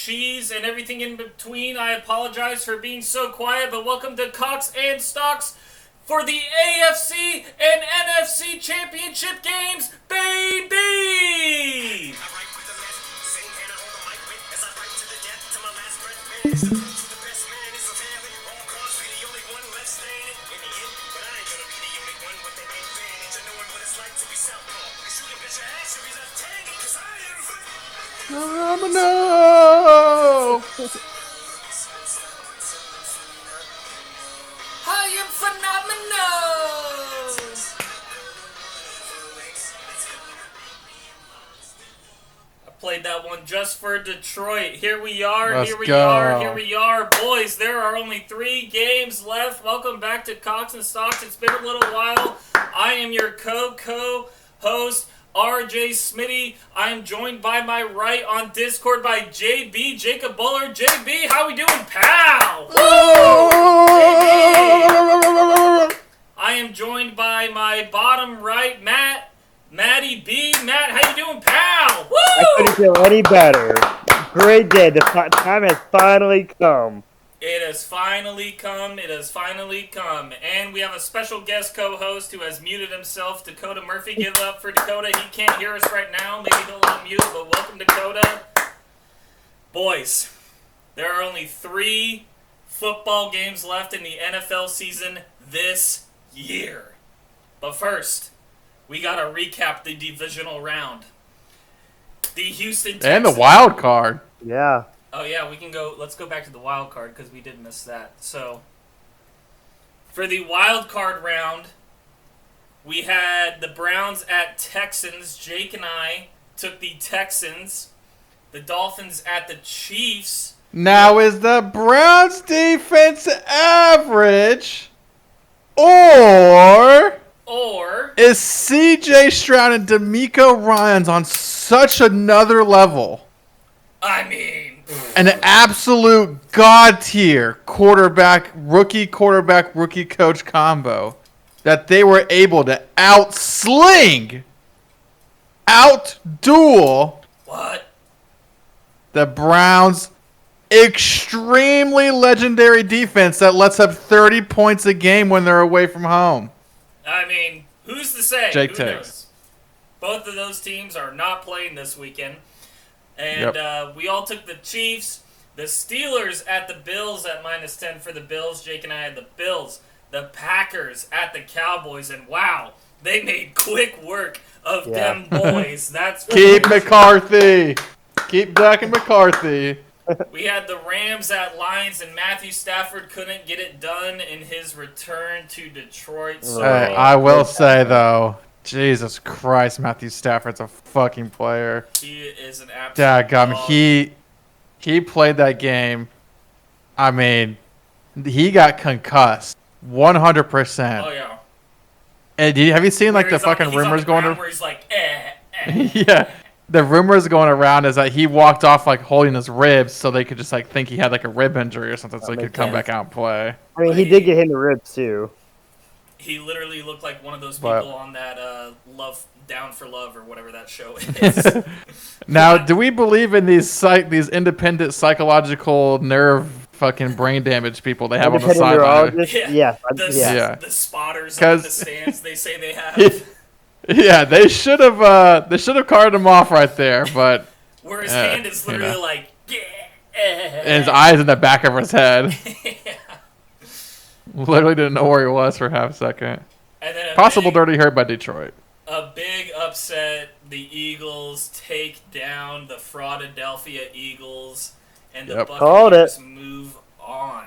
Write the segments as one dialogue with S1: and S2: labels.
S1: cheese, and everything in between. I apologize for being so quiet, but welcome to Cox and Stocks for the AFC and NFC Championship games, baby!
S2: Phenomenal!
S1: I am phenomenal! I played that one just for Detroit. Here we are,
S2: Let's
S1: here we
S2: go.
S1: are, here we are. Boys, there are only 3 games left. Welcome back to Cox and Stocks. It's been a little while. I am your co-host, RJ Smitty. I am joined by my right on Discord by JB, Jacob Buller. JB, how we doing, pal? Woo! JB. I am joined by my bottom right, Matty B. Matt, how you doing, pal? Woo!
S3: I couldn't feel any better. Great day. The time has finally come.
S1: It has finally come. It has finally come. And we have a special guest co-host who has muted himself, Dakota Murphy. Give it up for Dakota. He can't hear us right now. Maybe he'll unmute, but welcome, Dakota. Boys, there are only 3 football games left in the NFL season this year. But first, we got to recap the divisional round. The Houston Texans.
S2: And the wild card.
S3: Yeah.
S1: Oh yeah, we can go. Let's go back to the wild card because we did miss that. So, for the wild card round, we had the Browns at Texans. Jake and I took the Texans. The Dolphins at the Chiefs.
S2: Now, is the Browns defense average, or is CJ Stroud and D'Amico Ryans on such another level?
S1: I mean,
S2: An absolute god tier rookie coach combo that they were able to outduel
S1: what?
S2: the Browns' extremely legendary defense that lets up 30 points a game when they're away from home.
S1: I mean, who's to say?
S2: Jake
S1: Who
S2: takes.
S1: knows? Both of those teams are not playing this weekend. And we all took the Chiefs. The Steelers at the Bills at -10 for the Bills. Jake and I had the Bills. The Packers at the Cowboys. And wow, they made quick work of them boys. That's
S2: Keep McCarthy. Keep ducking McCarthy.
S1: We had the Rams at Lions, and Matthew Stafford couldn't get it done in his return to Detroit. So
S2: Hey, I will say, though, Jesus Christ, Matthew Stafford's a fucking player.
S1: he is an absolute
S2: Dadgum,
S1: dog.
S2: he played that game. I mean, he got concussed 100%.
S1: Oh, yeah.
S2: And have you seen like
S1: Where
S2: the
S1: he's on-
S2: fucking
S1: he's on
S2: rumors
S1: the
S2: going
S1: ground
S2: to?
S1: where he's like,
S2: Yeah, the rumors going around is that he walked off like holding his ribs, so they could just like think he had like a rib injury or something, so he could come back out and play.
S3: I mean, he did get hit in the ribs, too.
S1: He literally looked like one of those
S2: But-
S1: people on that Love Down for Love or whatever that show is.
S2: Now, do we believe in these independent psychological nerve fucking brain damage people they have on the
S3: Independent
S2: sideline?
S3: neurologist?
S1: Yeah.
S3: Yes.
S1: the,
S2: Yeah.
S1: the spotters up in the
S2: 'Cause-
S1: stands, they say they have.
S2: Yeah, they should have carted him off right there, but
S1: Where his hand is
S2: you
S1: literally
S2: know.
S1: like,
S2: and his eyes in the back of his head.
S1: yeah.
S2: Literally didn't know where he was for half a second.
S1: And then
S2: Possible dirty hurt by Detroit.
S1: a big upset. The Eagles take down the Fraudadelphia Eagles, and the
S3: Called
S1: Buccaneers
S3: it.
S1: move on.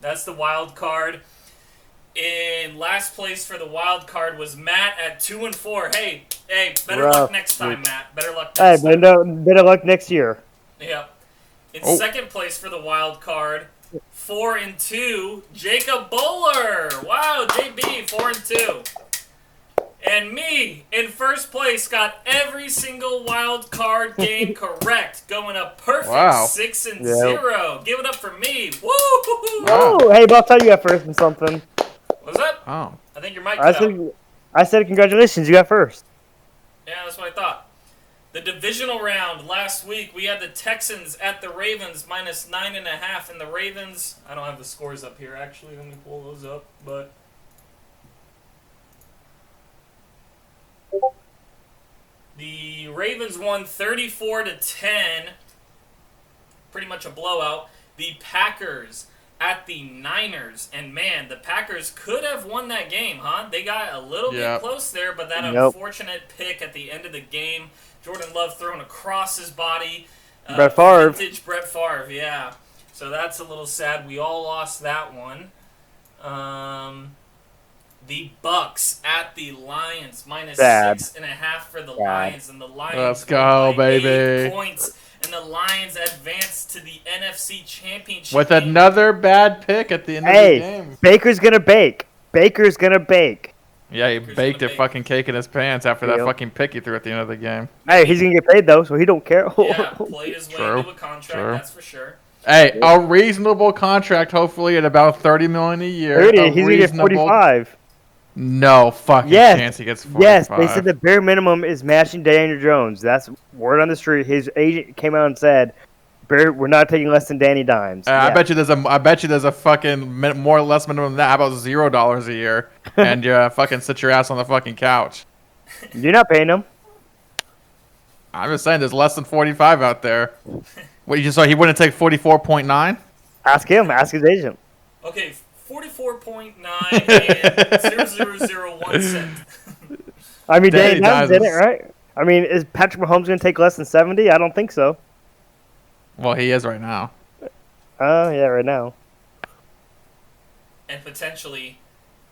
S1: That's the wild card. In last place for the wild card was Matt at 2-4. Hey, better
S3: Rough.
S1: luck next time, Matt. Better luck
S3: Hey,
S1: next time.
S3: better luck next year.
S1: Yep. In
S2: Oh.
S1: second place for the wild card, 4-2, Jacob Bowler. Wow, JB, 4-2. And me, in first place, got every single wild card game correct, going a perfect
S2: Wow.
S1: 6-0. Give it up for me. Woo!
S2: Wow.
S3: Oh, hey, but I'll tell you got first in something.
S1: What's that?
S2: Oh.
S1: I think your mic
S3: I
S1: cut out.
S3: said congratulations, you got first.
S1: Yeah, that's what I thought. The divisional round last week, we had the Texans at the Ravens minus 9.5, and the Ravens. I don't have the scores up here actually. Let me pull those up, but. The Ravens won 34-10, pretty much a blowout. The Packers at the Niners, and man, the Packers could have won that game, huh? They got a little bit close there, but that unfortunate pick at the end of the game, Jordan Love thrown across his body.
S3: Brett Favre.
S1: Vintage Brett Favre, yeah. So that's a little sad. We all lost that one. The Bucks at the Lions, minus 6.5 for the Lions, and the Lions
S2: let's go, baby.
S1: 8 points, and the Lions advance to the NFC Championship
S2: with
S1: game.
S2: another bad pick at the end of the game.
S3: Baker's gonna bake. Baker's gonna bake.
S2: Yeah, he baked a fucking cake in his pants after that fucking pick he threw at the end of the game.
S3: Hey, he's gonna get paid though, so he don't care.
S1: Yeah, played his way into a contract, that's for sure.
S2: Hey, a reasonable contract, hopefully at about $30 million a year.
S3: 30. He's gonna get 45.
S2: No fucking chance he gets 45.
S3: Yes, they said the bare minimum is matching Daniel Jones. That's word on the street. His agent came out and said, "We're not taking less than Danny Dimes."
S2: I bet you there's a fucking more or less minimum than that. How about $0 a year, and you fucking sit your ass on the fucking couch?
S3: You're not paying him.
S2: I'm just saying, there's less than 45 out there. What you just saw? He wouldn't take 44.9.
S3: Ask him. Ask his agent.
S1: Okay. 44.9 and 0.001 cent.
S3: I mean, Danny Dimes did it, right? I mean, is Patrick Mahomes going to take less than 70? I don't think so.
S2: Well, he is right now.
S3: Yeah, right now.
S1: And potentially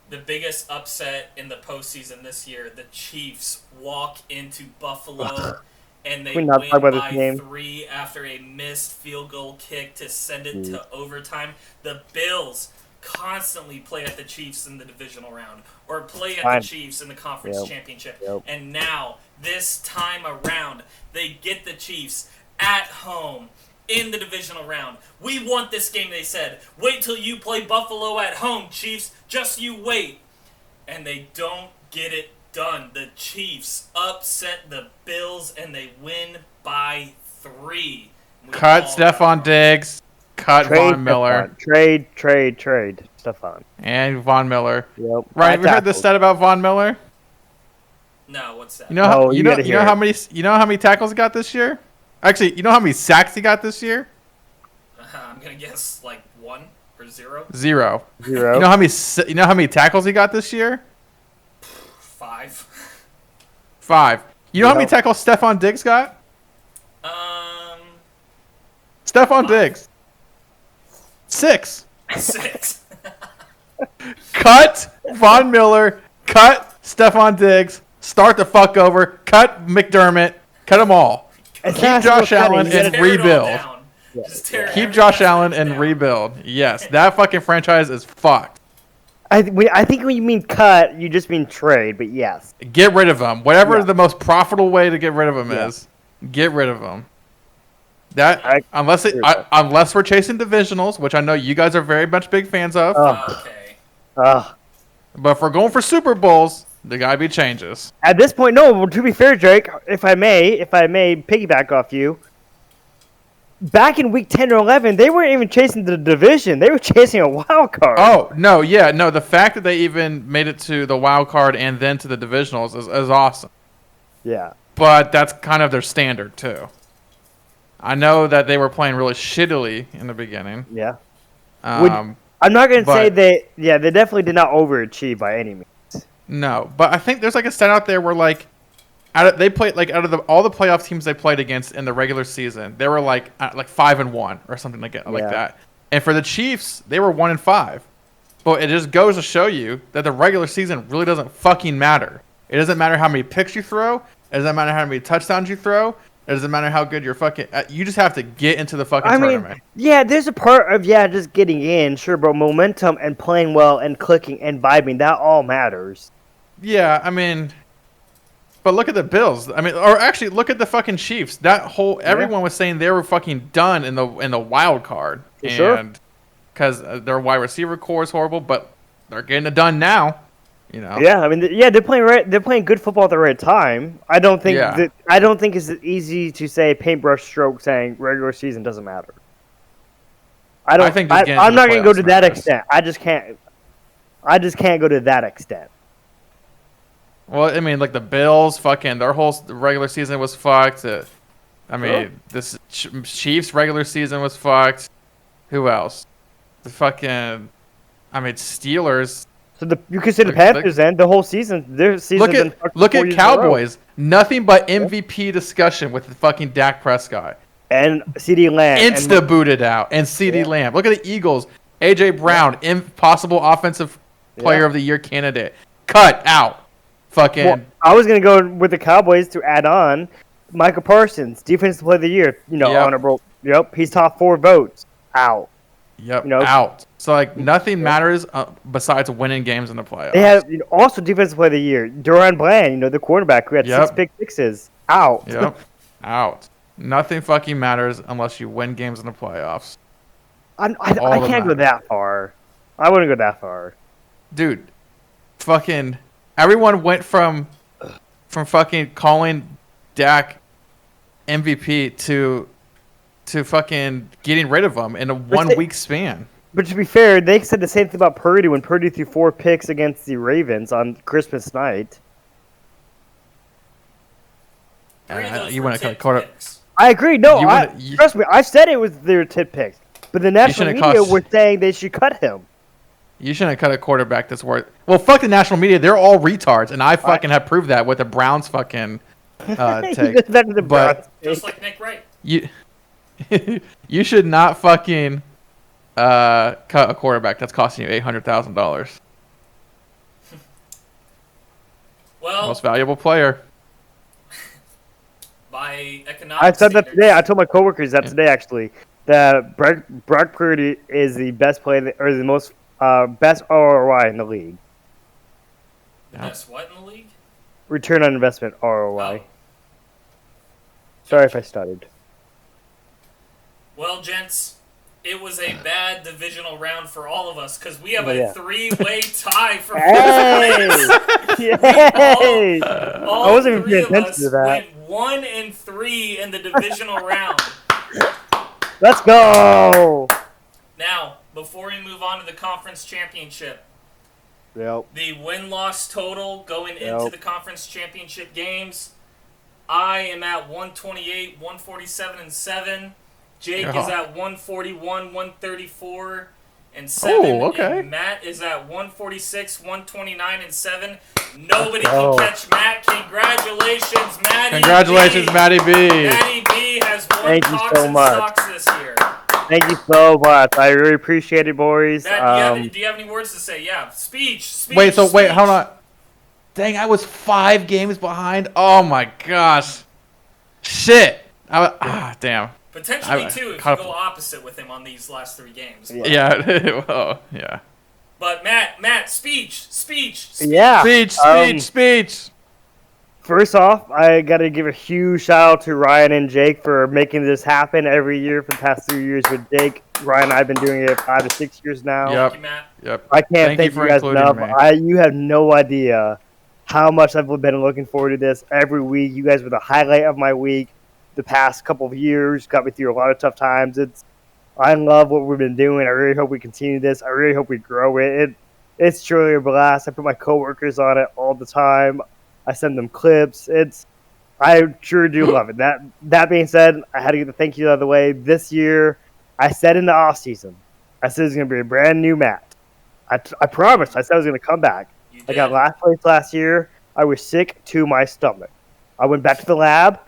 S1: the biggest upset in the postseason this year, the Chiefs walk into Buffalo and they win by 3 after a missed field goal kick to send it to overtime. The Bills constantly play at the Chiefs in the divisional round or play at the Chiefs in the conference championship. And now, this time around, they get the Chiefs at home in the divisional round. We want this game, they said. Wait till you play Buffalo at home, Chiefs. Just you wait. And they don't get it done. The Chiefs upset the Bills and they win by 3.
S2: Cut Stephon Diggs. Cut Von Miller.
S3: Trade Stephon.
S2: And Von Miller.
S3: Yep.
S2: Right, have you heard the stat about Von Miller?
S1: No, what's that?
S2: You know how many tackles he got this year? Actually, you know how many sacks he got this year?
S1: I'm gonna guess like 1 or 0.
S2: 0. You know how many tackles he got this year?
S1: 5.
S2: 5. You know how many tackles Stephon Diggs got? Stephon Diggs. 6.
S1: 6.
S2: Cut Von Miller. Cut Stephon Diggs. Start the fuck over. Cut McDermott. Cut them all. Keep Josh Allen and rebuild. Keep Josh Allen and rebuild. Yes, that fucking franchise is fucked.
S3: I think when you mean cut, you just mean trade, but yes.
S2: Get rid of him. Whatever the most profitable way to get rid of him is, get rid of him. Unless we're chasing divisionals, which I know you guys are very much big fans of.
S1: Okay.
S2: But if we're going for Super Bowls, there gotta be changes.
S3: At this point, no. To be fair, Drake, if I may piggyback off you. Back in week 10 or 11, they weren't even chasing the division. They were chasing a wild card.
S2: Oh, no, yeah. No, the fact that they even made it to the wild card and then to the divisionals is awesome.
S3: Yeah.
S2: But that's kind of their standard, too. I know that they were playing really shittily in the beginning.
S3: Yeah. I'm not going to say they definitely did not overachieve by any means.
S2: No, but I think there's like a stat out there where like, out of all the playoff teams they played against in the regular season, they were like 5-1 or something like that. And for the Chiefs, they were 1-5. But it just goes to show you that the regular season really doesn't fucking matter. It doesn't matter how many picks you throw. It doesn't matter how many touchdowns you throw. It doesn't matter how good you're fucking. You just have to get into the fucking tournament.
S3: Yeah, there's a part of just getting in, sure, but momentum and playing well and clicking and vibing, that all matters.
S2: Yeah, I mean. But look at the Bills. I mean, or actually, look at the fucking Chiefs. Everyone was saying they were fucking done in the wild card,
S3: because
S2: their wide receiver core is horrible. But they're getting it done now. You know.
S3: Yeah, I mean, they're playing right. They're playing good football at the right time. I don't think it's easy to say paintbrush stroke saying regular season doesn't matter.
S2: I think just getting
S3: I'm
S2: to
S3: not
S2: the
S3: going to go to
S2: playoffs
S3: that
S2: matters.
S3: extent. I just can't go to that extent.
S2: Well, I mean, like the Bills, fucking their whole regular season was fucked. I mean, this Chiefs regular season was fucked. Who else? The fucking, I mean, Steelers.
S3: So you could say the Panthers then the whole season. Their season.
S2: Look at Cowboys. Nothing but MVP discussion with the fucking Dak Prescott.
S3: And CeeDee Lamb.
S2: Booted out. And CeeDee Lamb. Look at the Eagles. AJ Brown, impossible offensive player of the year candidate. Cut out. Fucking.
S3: Well, I was gonna go with the Cowboys to add on. Micah Parsons, defensive player of the year. Honorable. Yep, he's top 4 votes. Out.
S2: Yep. Out. So like nothing matters besides winning games in the playoffs.
S3: They have also defensive player of the year. Duran Bland, the quarterback who had 6 pick sixes. Out.
S2: Yep. Out. Nothing fucking matters unless you win games in the playoffs.
S3: I can't go that far. I wouldn't go that far.
S2: Dude, fucking everyone went from fucking calling Dak MVP to fucking getting rid of him in a 1 week span.
S3: But to be fair, they said the same thing about Purdy when Purdy threw 4 picks against the Ravens on Christmas night.
S2: You want to cut it?
S3: I agree. No, trust me. I said it was their tip picks. But the national media were saying they should cut him.
S2: You shouldn't cut a quarterback that's worth. Well, fuck the national media. They're all retards, and I fucking have proved that with the Browns fucking take.
S1: But just like Nick Wright.
S2: You should not fucking cut a quarterback that's costing you $800,000.
S1: Well,
S2: most valuable player.
S1: By economic
S3: I said that today. I told my coworkers that today actually. That Brock Purdy is the best player or the most best ROI in the league.
S1: Best what in the league?
S3: Return on investment ROI.
S1: Oh.
S3: Sorry if I stuttered.
S1: Well, gents, it was a bad divisional round for all of us because we have a 3-way tie for first place.
S3: Yay!
S1: All
S3: I wasn't even
S1: three
S3: paying
S1: of
S3: attention
S1: us
S3: to that.
S1: went 1-3 in the divisional round.
S3: Let's go!
S1: Now, before we move on to the conference championship,
S3: the
S1: win-loss total going into the conference championship games, I am at 128, 147, and 7. Jake is at 141, 134, and 7.
S2: okay.
S1: And Matt is at 146, 129, and 7. Nobody can catch Matt. Congratulations, Matty.
S2: Congratulations,
S1: B.
S2: Matty B.
S1: Matty B has won
S3: Thank you
S1: Cox
S3: so
S1: and
S3: much.
S1: Stocks this year.
S3: Thank you so much. I really appreciate it, boys.
S1: Matt, do you have any words to say? Yeah, speech.
S2: Wait, hold on. Dang, I was 5 games behind. Oh my gosh. Shit. Damn.
S1: Potentially, too, if you go opposite with him on these last 3 games.
S2: Yeah. Well, yeah.
S1: But, Matt, speech.
S3: Yeah.
S2: Speech.
S3: First off, I got to give a huge shout out to Ryan and Jake for making this happen every year for the past 3 years with Jake. Ryan and I have been doing it 5 to 6 years now.
S2: Yep.
S1: Thank you, Matt.
S2: Yep.
S3: I can't thank you guys enough. You have no idea how much I've been looking forward to this every week. You guys were the highlight of my week. The past couple of years got me through a lot of tough times. I love what we've been doing. I really hope we continue this. I really hope we grow it. It's truly a blast. I put my coworkers on it all the time. I send them clips. I sure do love it. That being said, I had to get the thank you out of the way. This year, I said in the off season, I said it's going to be a brand new Matt. I promised. I said I was going to come back. I got last place last year. I was sick to my stomach. I went back to the lab.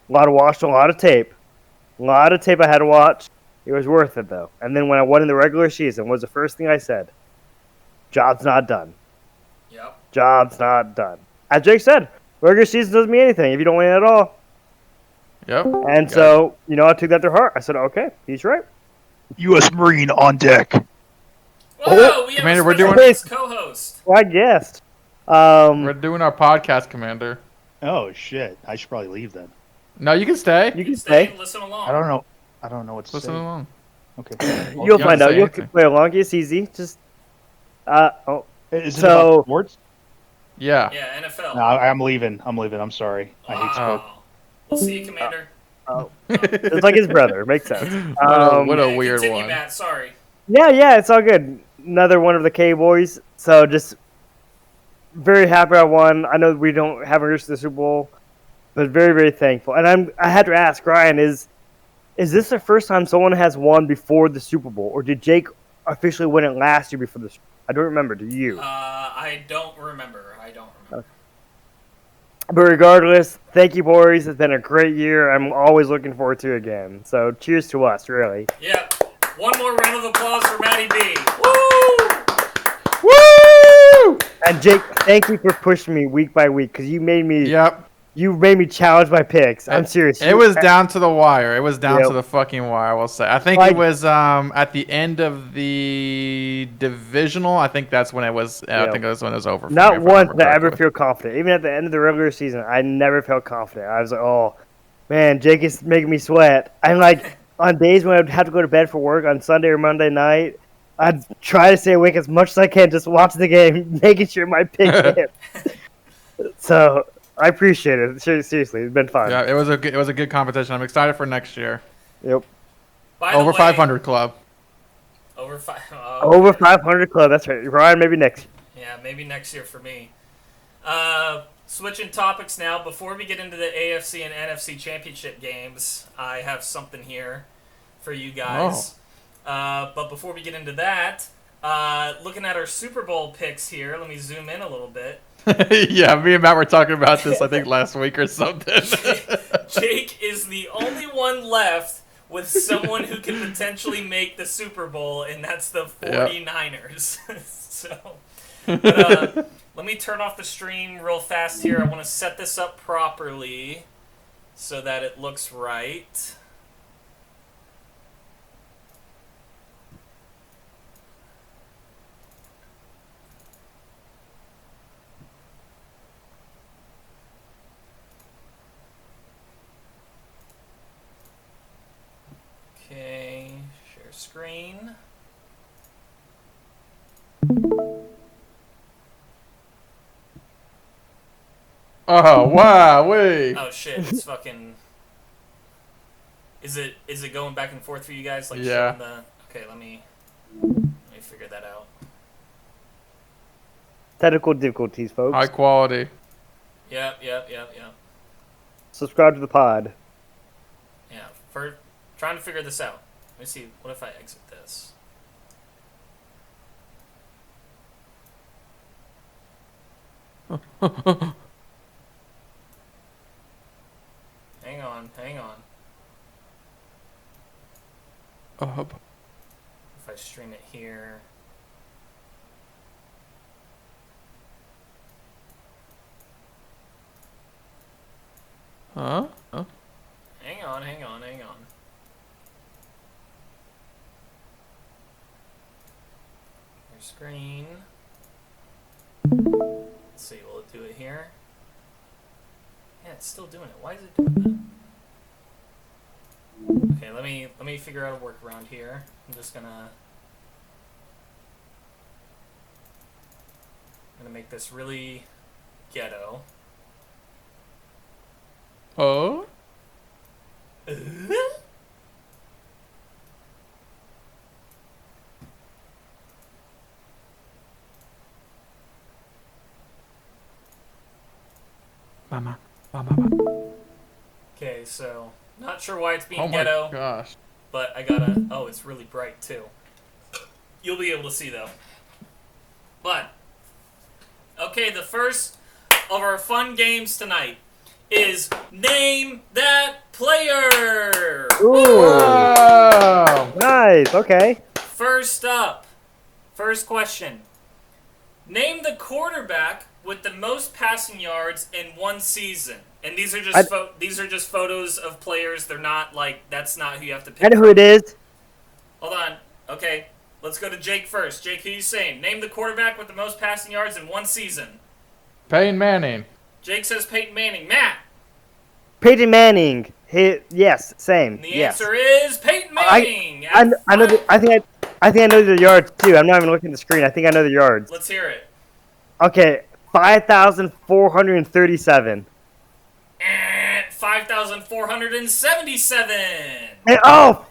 S3: A lot of tape. A lot of tape I had to watch. It was worth it, though. And then when I won in the regular season, was the first thing I said. Job's not done.
S1: Yep.
S3: Job's not done. As Jake said, regular season doesn't mean anything if you don't win at all.
S2: Yep.
S3: And so, I took that to heart. I said, okay, he's right.
S4: U.S. Marine on deck.
S1: Whoa, we have
S2: Commander,
S1: a special guest co-host.
S3: Well, I guessed.
S2: We're doing our podcast, Commander.
S4: Oh, shit. I should probably leave then.
S2: No, you can stay.
S3: You can stay.
S1: Listen along.
S4: I don't know what to
S2: Listen
S4: say.
S2: along.
S4: Okay.
S3: You'll find out. You'll
S2: anything.
S3: play along. It's easy. Just,
S4: Is it about sports?
S2: Yeah.
S1: Yeah, NFL.
S4: No, I'm leaving. I'm sorry. I hate sports.
S1: We'll see you, Commander.
S3: It's like his brother. Makes sense.
S2: What a weird
S1: continue,
S2: one.
S1: Matt. Sorry.
S3: Yeah, it's all good. Another one of the K-Boys. So just very happy I won. I know we don't have reached the Super Bowl, but very, very thankful. And I had to ask Ryan, is this the first time someone has won before the Super Bowl, or did Jake officially win it last year before the Super Bowl? I don't remember. Do you?
S1: I don't remember.
S3: Okay. But regardless, thank you, boys. It's been a great year. I'm always looking forward to it again. So cheers to us, really.
S1: Yeah. One more round of applause for Matty B. Woo!
S2: Woo!
S3: And Jake, thank you for pushing me week by week because you made me.
S2: Yep.
S3: You made me challenge my picks. I'm serious.
S2: It was down to the wire. It was down
S3: Yep.
S2: to the fucking wire, I will say. I think it was at the end of the divisional. I think that's when it was. I think it was when it was over.
S3: Not once did I ever feel confident. Even at the end of the regular season, I never felt confident. I was like, oh, man, Jake is making me sweat. I'm like, on days when I'd have to go to bed for work on Sunday or Monday night, I'd try to stay awake as much as I can, just watch the game, making sure my pick hit. So I appreciate it. Seriously, it's been fun.
S2: Yeah, it was a good competition. I'm excited for next year.
S3: Yep.
S2: Over 500 club.
S1: Over
S3: 500 club. That's right. Ryan, maybe next.
S1: Yeah, maybe next year for me. Switching topics now. Before we get into the AFC and NFC championship games, I have something here for you guys. But before we get into that, looking at our Super Bowl picks here, let me zoom in a little bit.
S2: Yeah, me and Matt were talking about this, I think, last week or something.
S1: Jake is the only one left with someone who can potentially make the Super Bowl, and that's the 49ers. Let me turn off the stream real fast here. I want to set this up properly so that it looks right. Okay, share screen.
S2: Oh, wow, wait.
S1: Oh shit, it's fucking... Is it going back and forth for you guys? Like
S2: yeah.
S1: Okay, let me figure that out.
S3: Technical difficulties, folks.
S2: High quality.
S1: Yep.
S3: Subscribe to the pod.
S1: Yeah, for trying to figure this out. Let me see, what if I exit this? Hang on. If I stream it here.
S2: Huh?
S1: Hang on. Your screen. Let's see, will it do it here? Yeah, it's still doing it. Why is it doing that? Okay, let me figure out a workaround here. I'm just gonna make this really ghetto.
S2: Oh? Mama.
S1: Okay, so not sure why it's being
S2: Oh my
S1: ghetto,
S2: gosh.
S1: but I gotta. Oh, it's really bright too. You'll be able to see though. But okay, the first of our fun games tonight is Name That Player.
S3: Ooh.
S2: Wow.
S3: Nice. Okay.
S1: First up, first question. Name the quarterback with the most passing yards in one season. And these are just these are just photos of players. They're not like, that's not who you have to pick.
S3: I know who it is.
S1: Hold on. Okay, let's go to Jake first. Jake, who you saying? Name the quarterback with the most passing yards in one season.
S2: Peyton Manning.
S1: Jake says Peyton Manning. Matt.
S3: Peyton Manning. Yes, same.
S1: And the
S3: yes.
S1: answer is Peyton Manning.
S3: I know. I think I know the yards too. I'm not even looking at the screen. I think I know the yards.
S1: Let's hear it.
S3: Okay, 5,437.
S1: 5,477.
S3: Oh!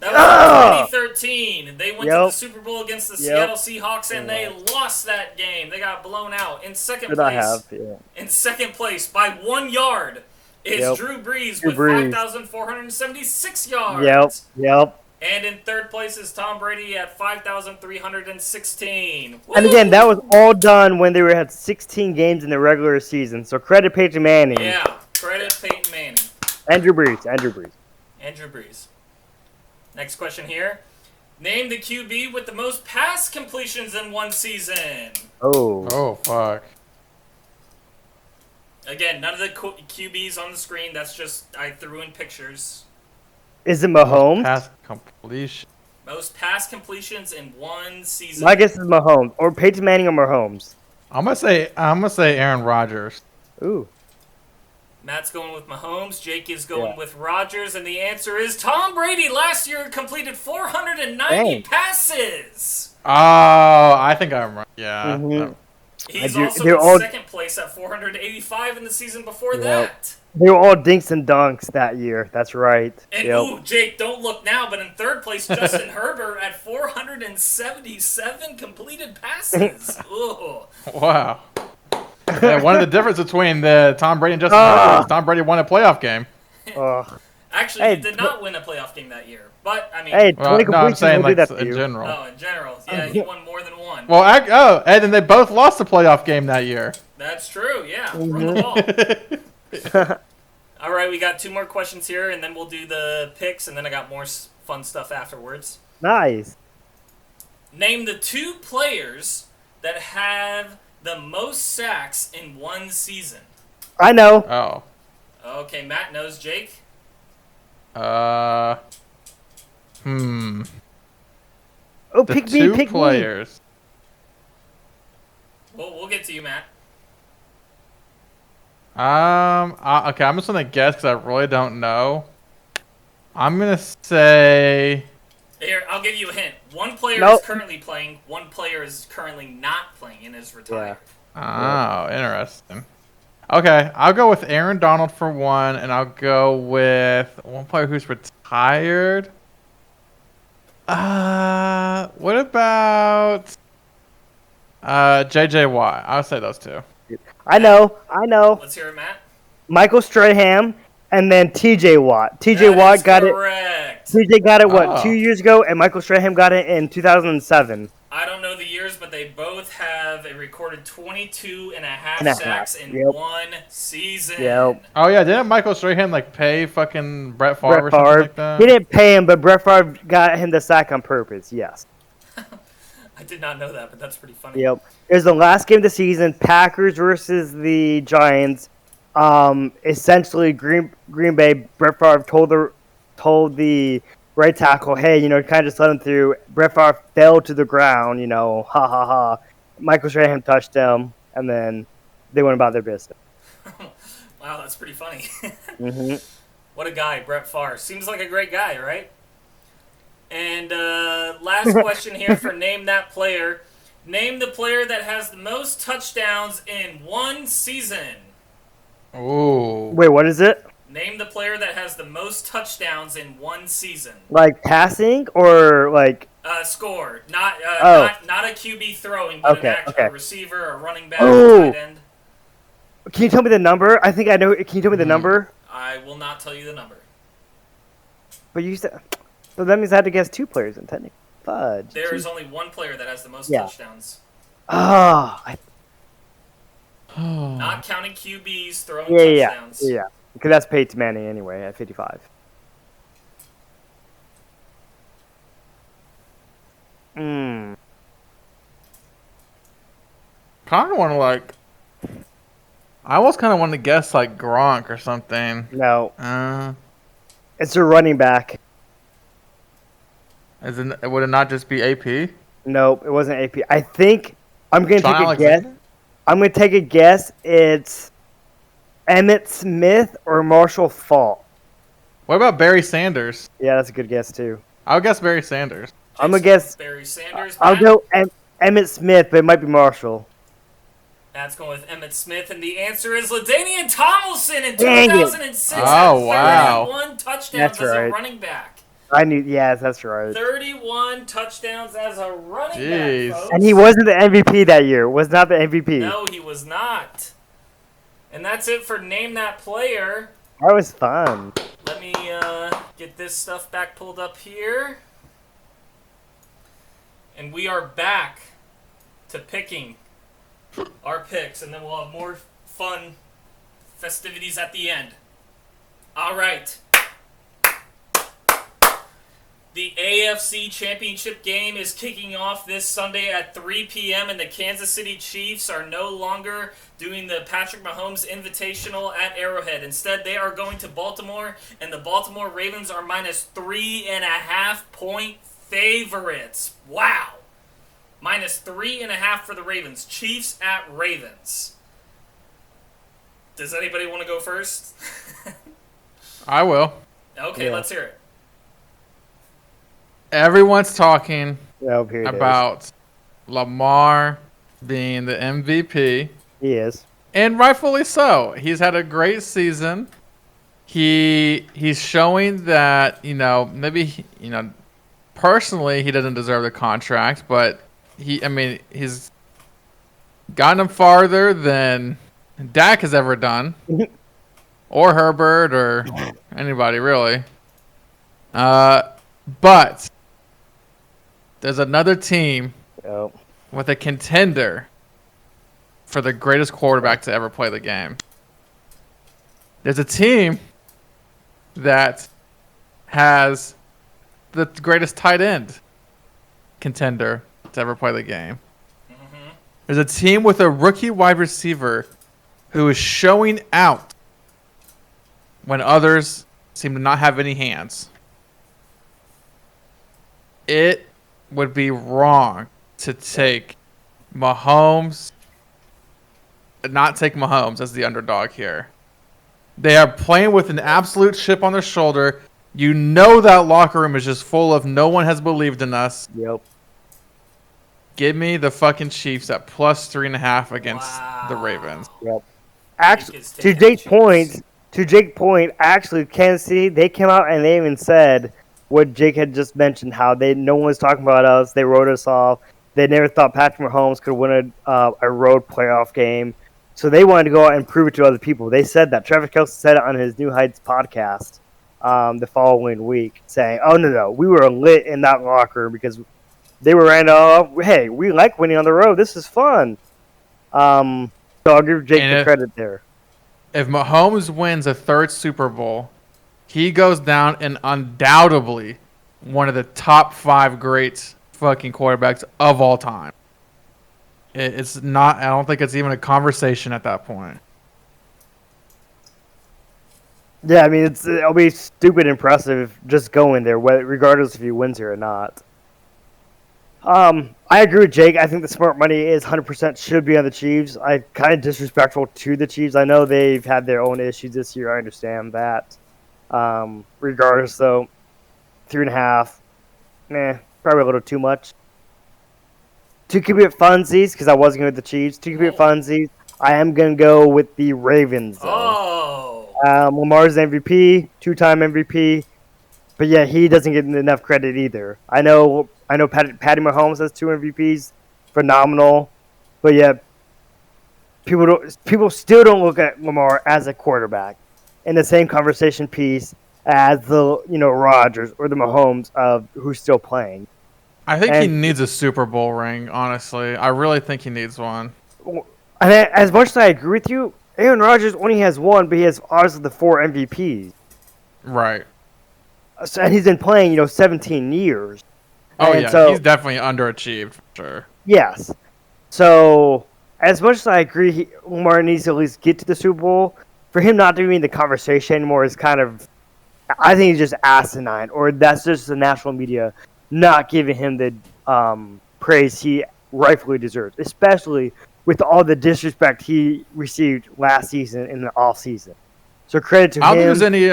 S1: That was in 2013. They went to the
S3: Yep.
S1: Super Bowl against the
S3: Yep.
S1: Seattle Seahawks, and they lost that game. They got blown out. In second
S3: Should I
S1: place,
S3: have? Yeah.
S1: in second place by 1 yard is
S3: Yep.
S1: Drew Brees
S3: Drew
S1: with
S3: Brees.
S1: 5,476 yards.
S3: Yep.
S1: And in third place is Tom Brady at 5,316.
S3: And again, that was all done when they had 16 games in the regular season. So credit Peyton Manning.
S1: Yeah, credit Peyton Manning.
S3: Andrew Brees.
S1: Andrew Brees. Next question here. Name the QB with the most pass completions in one season.
S2: Oh, fuck.
S1: Again, none of the QBs on the screen. That's just, I threw in pictures.
S3: Is it Mahomes?
S2: Pass completion.
S1: Most pass completions in one season.
S3: My guess is Mahomes. Or Peyton Manning or Mahomes.
S2: I'm gonna say Aaron Rodgers.
S3: Ooh.
S1: Matt's going with Mahomes. Jake is going with Rodgers. And the answer is Tom Brady last year completed 490 passes.
S2: Oh, I think I'm right. Yeah.
S3: Mm-hmm.
S1: He's also in second place at 485 in the season before that.
S3: They were all dinks and dunks that year. That's right.
S1: And ooh, Jake, don't look now, but in third place, Justin Herbert at 477 completed passes. Ooh.
S2: Wow. Yeah, one of the difference between the Tom Brady and Justin Herbert is Tom Brady won a playoff game.
S1: Actually, he did not win a playoff game that year. But, I mean...
S3: Hey,
S2: 20
S3: no,
S2: I'm saying like
S3: in
S2: general.
S1: Oh, in general. Yeah, he won more than one.
S2: Well, and then they both lost the playoff game that year.
S1: That's true, yeah. Run the ball. All right, we got 2 more questions here, and then we'll do the picks, and then I got more fun stuff afterwards.
S3: Nice.
S1: Name the 2 players that have the most sacks in one season.
S3: I know.
S2: Oh.
S1: Okay, Matt knows. Jake?
S3: Oh,
S2: The
S3: pick
S2: two
S3: me, pick
S2: players.
S1: We'll get to you, Matt.
S2: Okay, I'm just gonna guess because I really don't know. I'm gonna say.
S1: Here, I'll give you a hint. One player
S3: Nope.
S1: is currently playing. One player is currently not playing and is retired.
S2: Oh, interesting. Okay, I'll go with Aaron Donald for one, and I'll go with one player who's retired. What about J.J. Watt? I'll say those 2.
S3: I know.
S1: Let's hear it, Matt.
S3: Michael Strahan and then T.J. Watt. T.J. Watt got
S1: correct.
S3: it. T.J. got it,
S2: Oh.
S3: 2 years ago, and Michael Strahan got it in 2007.
S1: I don't know the years, but they both have a recorded 22 and a half
S3: And a
S1: sacks
S3: half,
S1: in
S3: yep.
S1: one season.
S3: Yep.
S2: Oh yeah, didn't Michael Strahan pay fucking Brett Favre or
S3: Brett
S2: something
S3: Favre.
S2: like that?
S3: He didn't pay him, but Brett Favre got him the sack on purpose, yes.
S1: I did not know that, but that's pretty funny.
S3: Yep. It was the last game of the season, Packers versus the Giants. Essentially, Green Bay, Brett Favre told the right tackle, hey, kind of just let him through. Brett Favre fell to the ground, ha ha ha. Michael Strahan touched him, and then they went about their business.
S1: Wow, that's pretty funny.
S3: Mm-hmm.
S1: What a guy, Brett Favre. Seems like a great guy, right? And last question here for Name That Player. Name the player that has the most touchdowns in one season.
S2: Ooh.
S3: Wait, what is it?
S1: Name the player that has the most touchdowns in one season.
S3: Like passing or like...
S1: Score. Not a QB throwing, but an actual receiver, a running back, a tight end.
S3: Can you tell me the number? I think I know. Can you tell me the number?
S1: I will not tell you the number.
S3: But you said... So that means I had to guess 2 players in technically. Fudge.
S1: There is only one player that has the most touchdowns.
S3: Ah.
S1: Not counting QBs throwing touchdowns.
S3: Yeah. Because that's Peyton Manning anyway at 55.
S2: Kind of want to I almost kind of want to guess Gronk or something.
S3: No. It's a running back.
S2: Would it not just be AP?
S3: Nope, it wasn't AP. I think I'm going to take a guess.
S2: Alexander?
S3: I'm going to take a guess. It's Emmitt Smith or Marshall Faulk.
S2: What about Barry Sanders?
S3: Yeah, that's a good guess too.
S2: I'll guess Barry Sanders.
S3: I'm going to guess...
S1: Barry Sanders.
S3: I'll go Emmitt Smith, but it might be Marshall.
S1: That's going with Emmitt Smith, and the answer is LaDainian Tomlinson in
S3: Dang it.
S1: 2006.
S2: Oh, wow.
S1: 31 touchdowns
S3: That's
S1: as a
S3: right.
S1: running back.
S3: Yes, that's right.
S1: 31 touchdowns as a running
S2: Jeez.
S1: back, folks.
S3: And he wasn't the MVP that year. Was not the MVP.
S1: No, he was not. And that's it for Name That Player.
S3: That was fun.
S1: Let me get this stuff back pulled up here. And we are back to picking our picks, and then we'll have more fun festivities at the end. All right. The AFC Championship game is kicking off this Sunday at 3 p.m. and the Kansas City Chiefs are no longer doing the Patrick Mahomes Invitational at Arrowhead. Instead, they are going to Baltimore, and the Baltimore Ravens are minus 3.5 point favorites. Wow. Minus 3.5 for the Ravens. Chiefs at Ravens. Does anybody want to go first?
S2: I will.
S1: Okay, let's hear it.
S2: Everyone's talking
S3: Well, here it
S2: about Lamar being the MVP.
S3: is. He is.
S2: And rightfully so. He's had a great season. He's showing that, maybe, personally he doesn't deserve the contract, but he's gotten him farther than Dak has ever done. Or Herbert or anybody really. But there's another team with a contender for the greatest quarterback to ever play the game. There's a team that has the greatest tight end contender to ever play the game.
S1: Mm-hmm.
S2: There's a team with a rookie wide receiver who is showing out when others seem to not have any hands. It would be wrong to not take Mahomes as the underdog here. They are playing with an absolute chip on their shoulder. You know that locker room is just full of no one has believed in us.
S3: Yep.
S2: Give me the fucking Chiefs at plus 3.5 against the Ravens.
S3: Yep. Actually, to Jake's point, actually, Kansas City, they came out and they even said what Jake had just mentioned, how no one was talking about us. They wrote us off. They never thought Patrick Mahomes could win a road playoff game. So they wanted to go out and prove it to other people. They said that. Travis Kelce said it on his New Heights podcast the following week, saying, oh, no, we were lit in that locker room because they were hey, we like winning on the road. This is fun. So I'll give Jake the credit there.
S2: If Mahomes wins a third Super Bowl, he goes down and undoubtedly one of the top 5 great fucking quarterbacks of all time. It's not. I don't think it's even a conversation at that point.
S3: Yeah, I mean, it'll be stupid impressive just going there, regardless if he wins here or not. I agree with Jake. I think the smart money is 100% should be on the Chiefs. I'm kind of disrespectful to the Chiefs. I know they've had their own issues this year. I understand that. Regardless, though, 3.5, probably a little too much. To keep it funsies, because I wasn't going with the Chiefs. To keep it funsies, I am going to go with the Ravens, though. Lamar's MVP, 2-time MVP. But yeah, he doesn't get enough credit either. I know Patty Mahomes has 2 MVPs, phenomenal. But yeah, people still don't look at Lamar as a quarterback in the same conversation piece as the Rodgers or the Mahomes of who's still playing.
S2: I think he needs a Super Bowl ring, honestly. I really think he needs one.
S3: And as much as I agree with you, Aaron Rodgers only has 1, but he has obviously the 4 MVPs.
S2: Right.
S3: So, and he's been playing, 17 years.
S2: Oh,
S3: and
S2: yeah.
S3: so,
S2: he's definitely underachieved, for sure.
S3: Yes. So, as much as I agree Lamar needs to at least get to the Super Bowl, for him not to be in the conversation anymore is kind of, I think he's just asinine, or that's just the national media not giving him the praise he rightfully deserves, especially with all the disrespect he received last season in the off season. So credit to him.
S2: I don't think there's any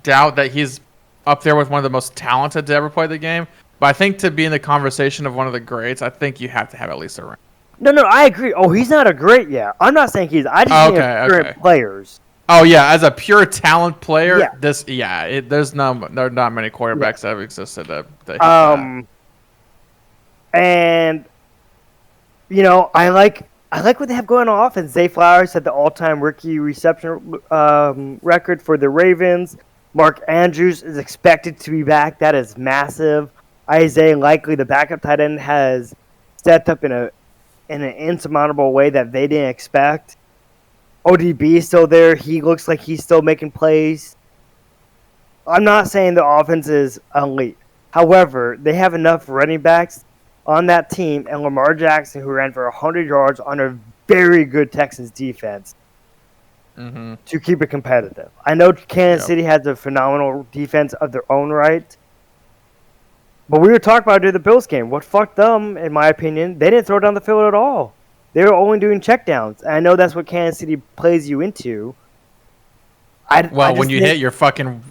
S2: doubt that he's up there with one of the most talented to ever play the game. But I think to be in the conversation of one of the greats, I think you have to have at least a ring.
S3: No, I agree. Oh, he's not a great yet. I'm not saying he's. I just think current players.
S2: Oh yeah, as a pure talent player,
S3: yeah.
S2: There's not many quarterbacks that have existed that hit
S3: and I like what they have going on offense. Zay Flowers had the all-time rookie reception record for the Ravens. Mark Andrews is expected to be back. That is massive. Isaiah Likely, the backup tight end, has stepped up in an insurmountable way that they didn't expect. ODB is still there. He looks like he's still making plays. I'm not saying the offense is elite. However, they have enough running backs on that team, and Lamar Jackson, who ran for 100 yards on a very good Texans defense, to keep it competitive. I know Kansas City has a phenomenal defense of their own right, but we were talking about it during the Bills game. What fucked them, in my opinion, they didn't throw down the field at all. They were only doing checkdowns. And I know that's what Kansas City plays you into.
S2: When you hit your fucking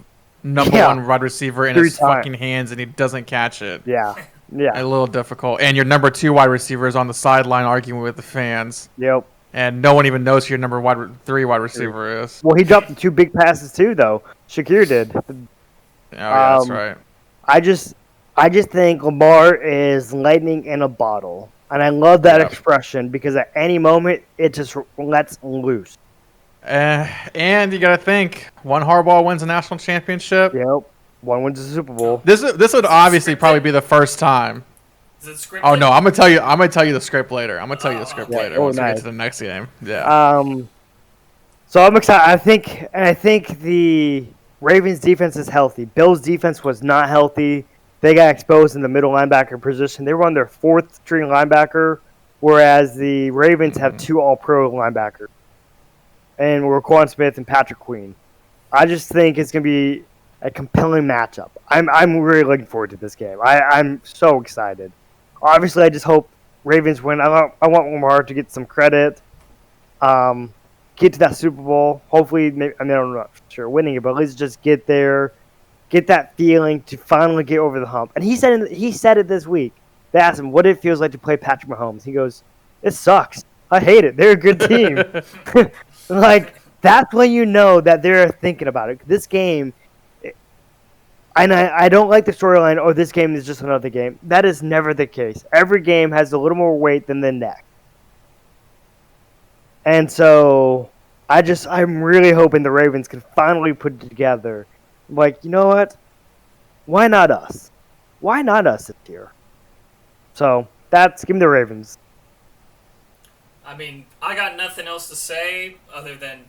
S2: number one wide receiver in his fucking hands and he doesn't catch it.
S3: Yeah.
S2: A little difficult. And your number 2 wide receiver is on the sideline arguing with the fans.
S3: Yep.
S2: And no one even knows who your number 3 wide receiver is.
S3: Well, he dropped the 2 big passes too, though. Shakir did.
S2: That's right.
S3: I just think Lamar is lightning in a bottle. And I love that expression because at any moment, it just lets loose.
S2: And you got to think, one Harbaugh wins a national championship.
S3: Yep. One wins the Super Bowl.
S2: This would obviously probably be the first time.
S1: Is it scripted?
S2: Oh no, I'm gonna tell you the script later. Once we get to the next game. Yeah.
S3: So I'm excited. I think the Ravens defense is healthy. Bills defense was not healthy. They got exposed in the middle linebacker position. They were on their 4th string linebacker, whereas the Ravens have 2 all-pro linebackers. And Raquan Smith and Patrick Queen. I just think it's going to be a compelling matchup. I'm really looking forward to this game. I'm so excited. Obviously, I just hope Ravens win. I want Lamar to get some credit, get to that Super Bowl. Hopefully, I'm not sure winning it, but at least just get there. Get that feeling to finally get over the hump. And he said it this week. They asked him what it feels like to play Patrick Mahomes. He goes, "It sucks. I hate it. They're a good team." That's when you know that they're thinking about it. This game, and I don't like the storyline, oh, this game is just another game. That is never the case. Every game has a little more weight than the next. And so I'm really hoping the Ravens can finally put it together. You know what? Why not us? Why not us this year? So give me the Ravens.
S1: I mean, I got nothing else to say other than,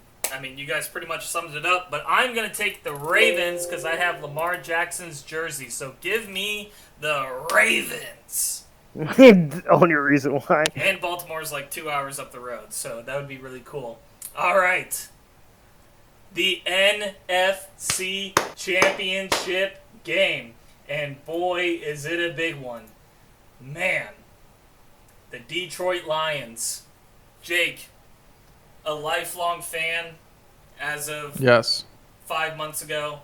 S1: you guys pretty much summed it up, but I'm going to take the Ravens because I have Lamar Jackson's jersey. So give me the Ravens.
S3: Only reason why.
S1: And Baltimore's 2 hours up the road, so that would be really cool. All right. The NFC Championship game. And boy, is it a big one. Man. The Detroit Lions. Jake, a lifelong fan as of 5 months ago.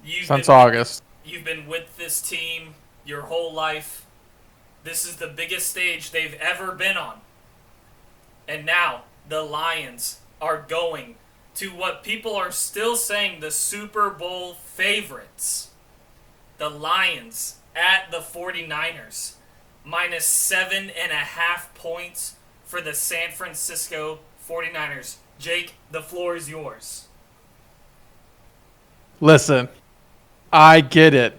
S2: Since August.
S1: You've been with this team your whole life. This is the biggest stage they've ever been on. And now the Lions are going to what people are still saying the Super Bowl favorites. The Lions at the 49ers. Minus 7.5 points for the San Francisco 49ers. Jake, the floor is yours.
S2: Listen, I get it.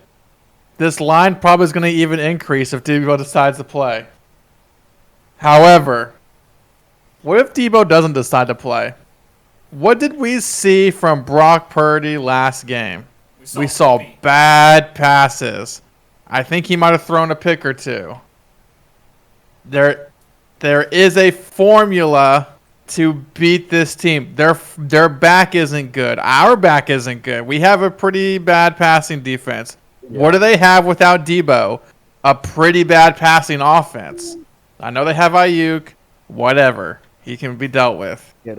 S2: This line probably is going to even increase if Debo decides to play. However, what if Debo doesn't decide to play? What did we see from Brock Purdy last game? We saw bad passes. I think he might have thrown a pick or two. There is a formula to beat this team. Their back isn't good. Our back isn't good. We have a pretty bad passing defense. Yeah. What do they have without Debo? A pretty bad passing offense. I know they have Ayuk. Whatever. He can be dealt with. He's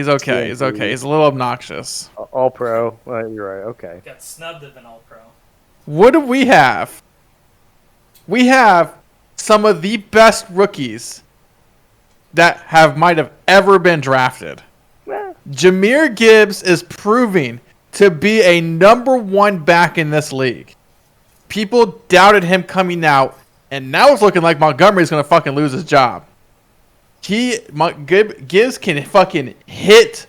S2: okay. He's okay. He's a little obnoxious.
S3: All pro. You're right. Okay.
S1: Got snubbed of an all pro.
S2: What do we have? we have some of the best rookies that might have ever been drafted. Jahmyr Gibbs is proving to be a number 1 back in this league. People doubted him coming out, and now it's looking like Montgomery's going to fucking lose his job. Gibbs can fucking hit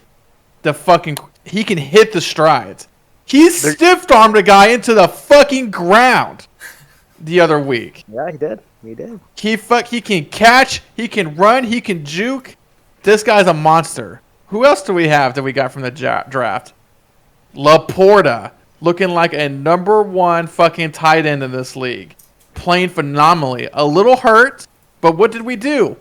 S2: he can hit the strides. He stiff-armed a guy into the fucking ground the other week.
S3: Yeah, he did.
S2: He can catch, he can run, he can juke. This guy's a monster. Who else do we have that we got from the draft? Laporta, looking like a number 1 fucking tight end in this league. Playing phenomenally. A little hurt, but what did we do?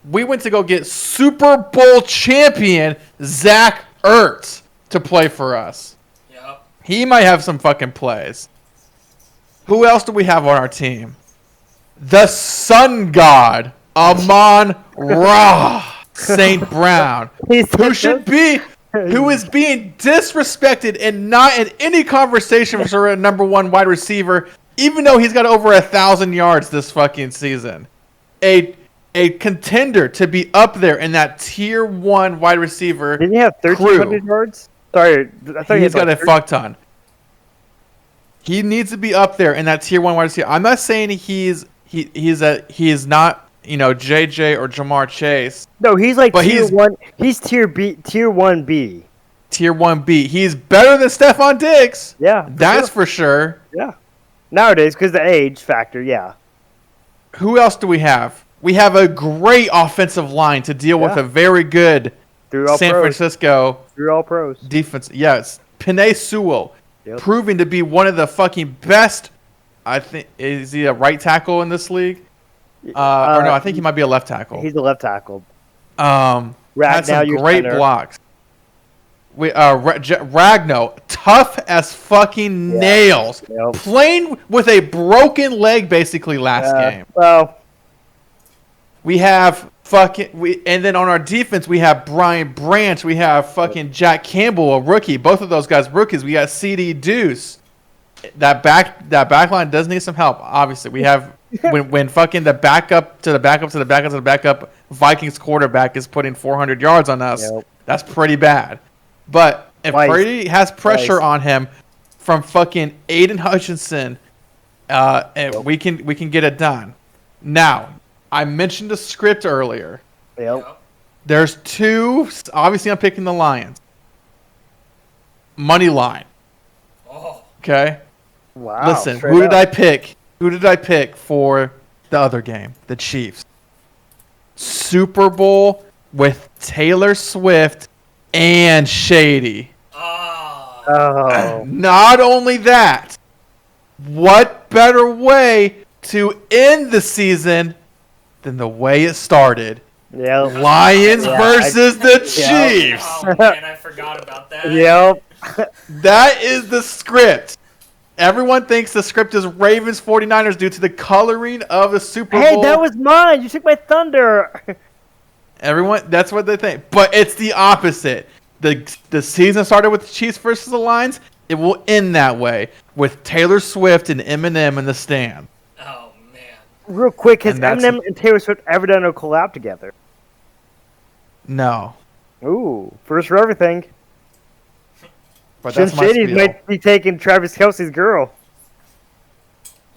S2: We went to go get Super Bowl champion Zach Ertz to play for us.
S1: Yep.
S2: He might have some fucking plays. Who else do we have on our team? The Sun God, Amon-Ra St. Brown, who is being disrespected and not in any conversation for a number 1 wide receiver, even though he's got over 1,000 yards this fucking season. A contender to be up there in that tier 1 wide receiver.
S3: Didn't he have 1,300 yards? Sorry, I thought
S2: he's got a fuck ton. He needs to be up there in that tier 1 wide receiver. I'm not saying he is not, JJ or Jamar Chase.
S3: No, he's like tier 1. He's tier 1B.
S2: Tier 1B. He's better than Stephon Diggs.
S3: Yeah.
S2: That's for sure.
S3: Yeah. Nowadays, because the age factor, yeah.
S2: Who else do we have? We have a great offensive line to deal with a very good San Francisco
S3: Through all pros
S2: defense. Yes. Penei Sewell, proving to be one of the fucking best. I think, is he a right tackle in this league? Or no, I think he might be a left tackle.
S3: He's a left tackle.
S2: Had some great blocks. Ragno, tough as fucking nails.
S3: Yep.
S2: Playing with a broken leg basically last game.
S3: Well,
S2: we have and then on our defense we have Brian Branch, we have fucking Jack Campbell, a rookie. Both of those guys rookies. We got CD Deuce. That back line does need some help. Obviously, we have when fucking the backup Vikings quarterback is putting 400 yards on us.
S3: Yep.
S2: That's pretty bad. But if Brady has pressure on him from fucking Aiden Hutchinson, we can get it done. Now, I mentioned the script earlier.
S3: Yep.
S2: There's 2. Obviously, I'm picking the Lions. Money line.
S1: Oh.
S2: Okay.
S3: Wow.
S2: Listen, who did I pick? Who did I pick for the other game? The Chiefs. Super Bowl with Taylor Swift and Shady.
S3: Oh.
S2: Not only that, what better way to end the season than the way it started?
S3: Yeah.
S2: Lions versus the Chiefs.
S1: Oh, man, I forgot about that.
S3: Yep.
S2: That is the script. Everyone thinks the script is Ravens 49ers due to the coloring of the Super Bowl.
S3: Hey, that was mine. You took my thunder.
S2: Everyone, that's what they think. But it's the opposite. The season started with the Chiefs versus the Lions. It will end that way with Taylor Swift and Eminem in the stand.
S1: Oh, man.
S3: Real quick, has Eminem and Taylor Swift ever done a collab together?
S2: No.
S3: Ooh, first for everything.
S2: But that's my
S3: Shady
S2: spiel.
S3: might be taking Travis Kelce's girl.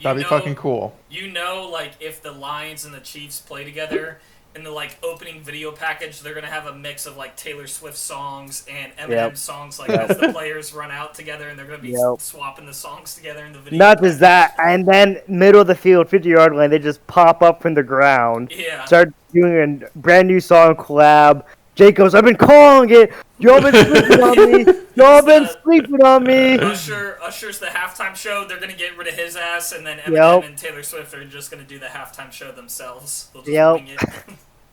S2: That'd be fucking cool.
S1: Like, if the Lions and the Chiefs play together, in the, opening video package, they're going to have a mix of, Taylor Swift songs and Eminem songs, as the players run out together, and they're going to be swapping the songs together in the video
S3: Not just that, and then middle of the field, 50-yard line, they just pop up from the ground.
S1: Yeah.
S3: Start doing a brand new song collab. Jake goes, I've been calling it. Y'all been sleeping on me. Y'all been sleeping on me.
S1: Usher's the halftime show. They're going to get rid of his ass, and then Eminem and Taylor Swift are just going to do the halftime show themselves. They'll just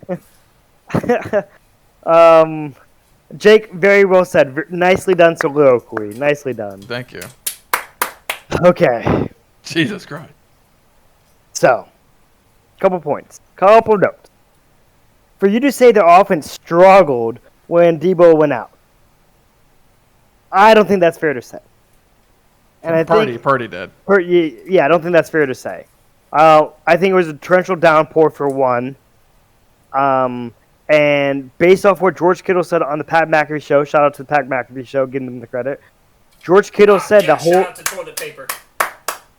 S1: wing it.
S3: Jake, very well said. Nicely done soliloquy. Nicely done.
S2: Thank you.
S3: Okay.
S2: Jesus Christ.
S3: So, couple points. Couple notes. For you to say the offense struggled when Debo went out, I don't think that's fair to say. And
S2: Purdy did.
S3: Yeah, I don't think that's fair to say. I think it was a torrential downpour for one. And based off what George Kittle said on the Pat McAfee show, shout out to the Pat McAfee show, giving them the credit. George Kittle said
S1: shout out to toilet paper.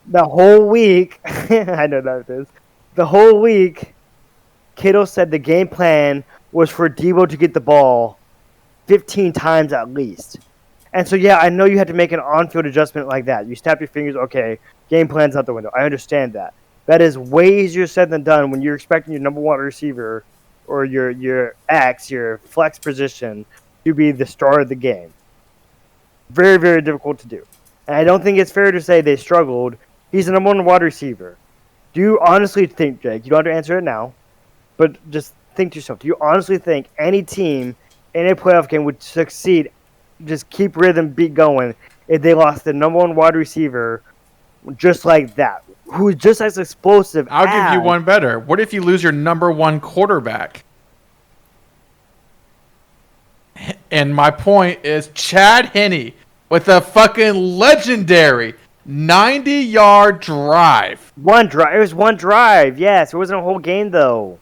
S3: The whole week, I know that it is. The whole week, Kittle said the game plan was for Debo to get the ball 15 times at least. And so, yeah, I know you had to make an on-field adjustment like that. You snap your fingers, okay, game plan's out the window. I understand that. That is way easier said than done when you're expecting your number one receiver or your X, your flex position, to be the star of the game. Very, very difficult to do. And I don't think it's fair to say they struggled. He's the number one wide receiver. Do you honestly think, Jake, you don't have to answer it now, but just think to yourself, do you honestly think any team in a playoff game would succeed, just keep rhythm, beat going, if they lost the number one wide receiver just like that, who is just as explosive
S2: I'll give you one better. What if you lose your number one quarterback? And my point is Chad Henne with a fucking legendary 90-yard drive.
S3: One drive. It was one drive. Yes, it wasn't a whole game though.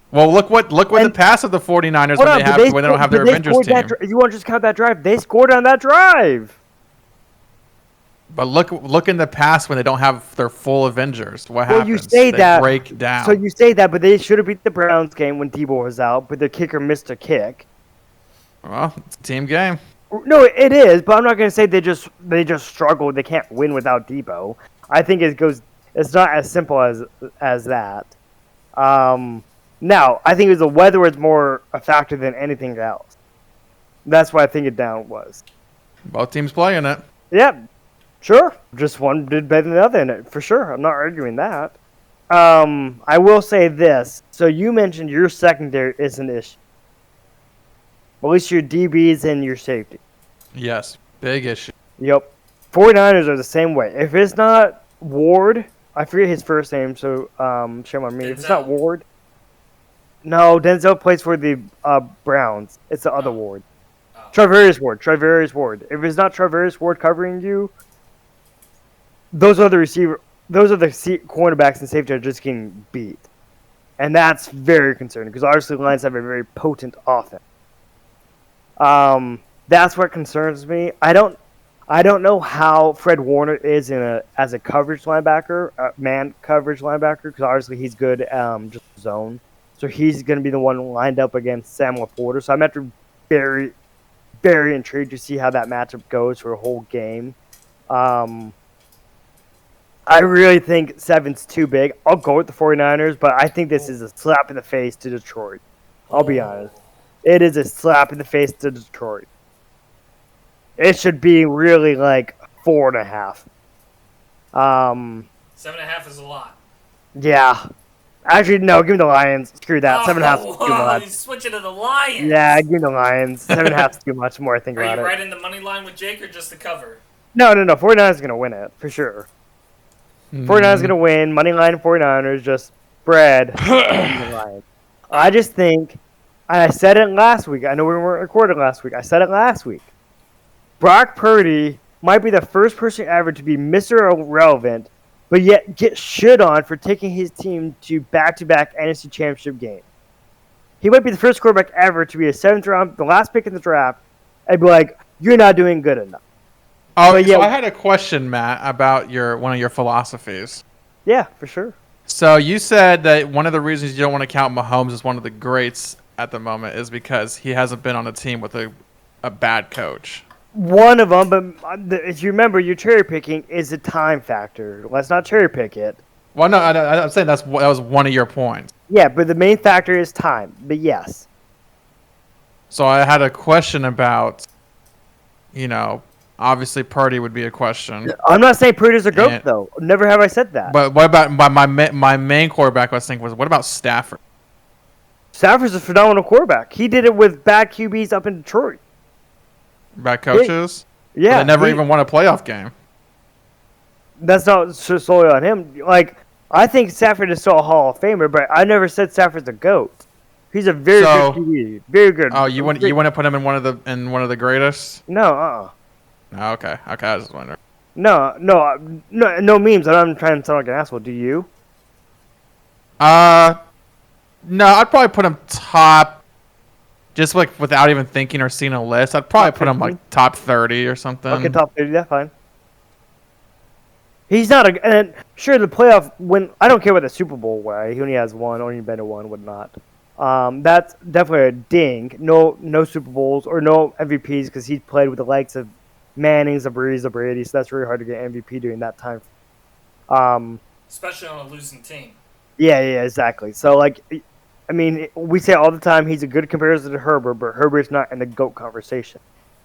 S2: Well, look what the pass of the 49ers when they don't have their Avengers team.
S3: You won't just count that drive. They scored on that drive.
S2: But look in the past when they don't have their full Avengers. What happens?
S3: You say
S2: they break down.
S3: So you say that, but they should have beat the Browns game when Debo was out, but the kicker missed a kick.
S2: Well, it's a team game.
S3: No, it is, but I'm not going to say they just struggled. They can't win without Debo. I think it's not as simple as that. Now, I think the weather was more a factor than anything else. That's why I think it down was.
S2: Both teams playing it.
S3: Yep, sure. Just one did better than the other in it, for sure. I'm not arguing that. I will say this. So you mentioned your secondary is an issue. At least your DBs and your safety.
S2: Yes, big issue.
S3: Yep. 49ers are the same way. If it's not Ward, I forget his first name, so shame on me. If it's not Ward. No, Denzel plays for the Browns. It's the other Ward. Travarius Ward. If it's not Travarius Ward covering you, those are the cornerbacks and safety are just getting beat. And that's very concerning because obviously the Lions have a very potent offense. That's what concerns me. I don't know how Fred Warner is as a coverage linebacker, man coverage linebacker, because obviously he's good just zone. So he's going to be the one lined up against Sam LaPorta. So I'm actually very, very intrigued to see how that matchup goes for a whole game. I really think 7's too big. I'll go with the 49ers, but I think this is a slap in the face to Detroit. I'll be honest. It is a slap in the face to Detroit. It should be really like 4.5.
S1: 7.5 is a lot.
S3: Yeah. Actually, no. Give me the Lions. Screw that. 7.5 is too much.
S1: He's switching to the Lions.
S3: Yeah, give me the Lions. 7.5 is too much. The more I think about it.
S1: Are you right in the money line with Jake or just the cover?
S3: No. 49ers is going to win it for sure. 49ers is going to win. Money line 49ers. Just spread. I just think. And I said it last week. I know we weren't recording last week. I said it last week. Brock Purdy might be the first person ever to be Mr. Irrelevant, but yet get shit on for taking his team to back-to-back NFC Championship games. He might be the first quarterback ever to be a 7th round, the last pick in the draft, and be like, "You're not doing good enough."
S2: Oh, but so I had a question, Matt, about one of your philosophies.
S3: Yeah, for sure.
S2: So you said that one of the reasons you don't want to count Mahomes as one of the greats at the moment is because he hasn't been on a team with a bad coach.
S3: One of them, but if you remember, your cherry picking is a time factor. Let's not cherry pick it.
S2: Well, no, I'm saying that was one of your points.
S3: Yeah, but the main factor is time. But yes.
S2: So I had a question about, obviously Purdy would be a question.
S3: I'm not saying Purdy's a GOAT, though. Never have I said that.
S2: But what about my main quarterback I was thinking was, what about Stafford?
S3: Stafford's a phenomenal quarterback. He did it with bad QBs up in Detroit.
S2: Bad coaches?
S3: Yeah.
S2: They never even won a playoff game.
S3: That's not solely on him. Like, I think Stafford is still a Hall of Famer, but I never said Stafford's a GOAT. He's a very good QB. Very good.
S2: Oh, you want to put him in one of the greatest?
S3: No,
S2: Okay, I was just wondering.
S3: No memes. I'm not trying to sound like an asshole. Do you?
S2: No, I'd probably put him top, just like without even thinking or seeing a list. I'd probably put him like top 30 or something.
S3: Okay, top 30. That's fine. He's not a. And sure, the playoff when I don't care what the Super Bowl way. He only has one, only been to one, whatnot. That's definitely a ding. No Super Bowls or no MVPs because he's played with the likes of Manning's, the Breeze, the Brady. So that's really hard to get MVP during that time.
S1: Especially on a losing team.
S3: Yeah, exactly. So like, I mean, we say all the time he's a good comparison to Herbert, but Herbert's not in the GOAT conversation.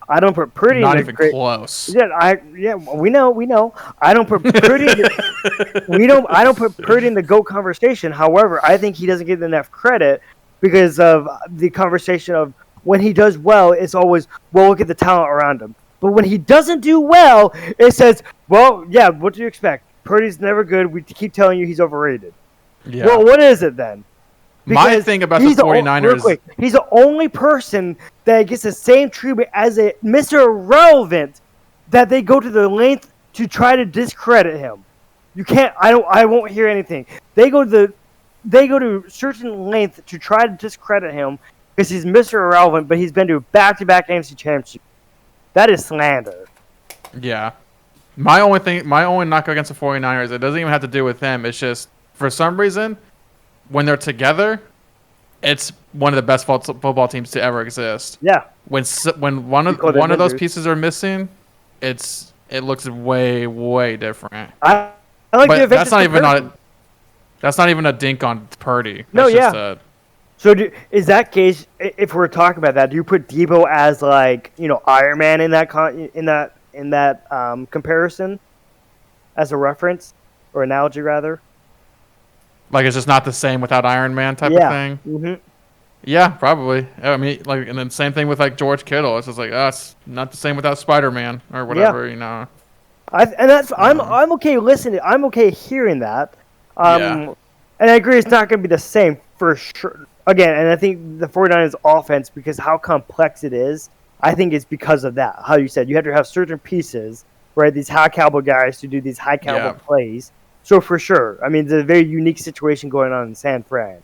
S3: I don't put Purdy
S2: not
S3: in
S2: even close.
S3: Yeah, we know. I don't put Purdy. I don't put Purdy in the GOAT conversation. However, I think he doesn't get enough credit because of the conversation of when he does well, it's always, well, look at the talent around him. But when he doesn't do well, it says, well, yeah, what do you expect? Purdy's never good. We keep telling you he's overrated.
S2: Yeah.
S3: Well, what is it then?
S2: My thing about the 49ers...
S3: he's the only person that gets the same treatment as a Mr. Irrelevant that they go to the length to try to discredit him. You can't... I won't hear anything. They go to certain length to try to discredit him because he's Mr. Irrelevant, but he's been to back-to-back NFC championships. That is slander.
S2: Yeah. My only knock against the 49ers, it doesn't even have to do with them. It's just, for some reason, when they're together, it's one of the best football teams to ever exist.
S3: Yeah.
S2: When one of those pieces are missing, it looks way different.
S3: I like
S2: but
S3: the
S2: that's not even a dink on Purdy. That's
S3: So is that case? If we're talking about that, do you put Debo as like Iron Man in that comparison as a reference or analogy rather?
S2: Like it's just not the same without Iron Man type of thing.
S3: Mm-hmm.
S2: Yeah, probably. I mean, like, and then same thing with like George Kittle. It's just like, it's not the same without Spider-Man or whatever,
S3: I'm okay listening. I'm okay hearing that. And I agree it's not going to be the same for sure. Again, and I think the 49ers offense, because how complex it is, I think it's because of that. How you said you have to have certain pieces, right? These high caliber guys to do these high caliber plays. So for sure, I mean, it's a very unique situation going on in San Fran.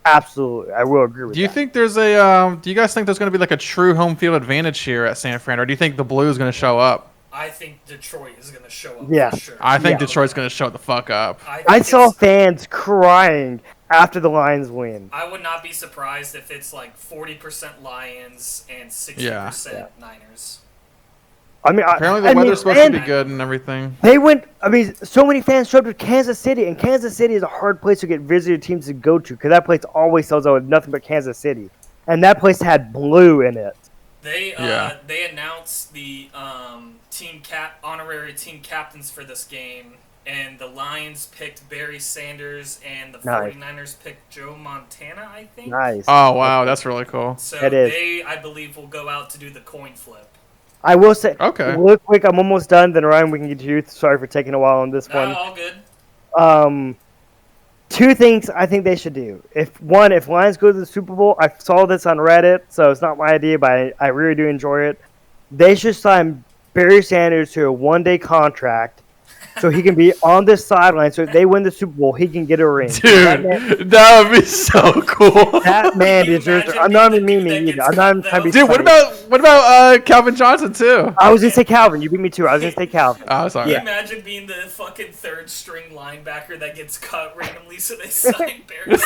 S3: Absolutely, I will agree with that.
S2: Do you think there's a? Do you guys think there's going to be like a true home field advantage here at San Fran, or do you think the Blue is going to show up?
S1: I think Detroit is going to show up.
S3: Yeah,
S1: for sure.
S2: I think Detroit's going to show the fuck up.
S3: I saw fans crying after the Lions win.
S1: I would not be surprised if it's like 40% Lions and 60% Niners.
S3: I mean,
S2: apparently the weather's supposed to be good and everything.
S3: They went. I mean, so many fans showed up to Kansas City, and Kansas City is a hard place to get visitor teams to go to because that place always sells out with nothing but Kansas City, and that place had blue in it.
S1: They announced the honorary team captains for this game, and the Lions picked Barry Sanders, and the 49ers picked Joe Montana, I think.
S3: Nice.
S2: Oh wow, that's really cool.
S1: So they, I believe, will go out to do the coin flip.
S3: I will say,
S2: okay,
S3: real quick, I'm almost done. Then Ryan, we can get to you. Sorry for taking a while on this one.
S1: All good.
S3: Two things I think they should do. If Lions go to the Super Bowl, I saw this on Reddit, so it's not my idea, but I really do enjoy it. They should sign Barry Sanders to a one-day contract so he can be on this sideline. So if they win the Super Bowl, he can get a ring.
S2: Dude, that would be so cool.
S3: That man deserves it. I'm not even meaning either. I'm not even trying to be
S2: Dude,
S3: funny.
S2: what about Calvin Johnson too?
S3: I was gonna say Calvin. You beat me too. I was gonna say Calvin.
S2: Oh, sorry.
S1: Can you imagine being the fucking third string linebacker that gets cut randomly so they sign Barry Sanders?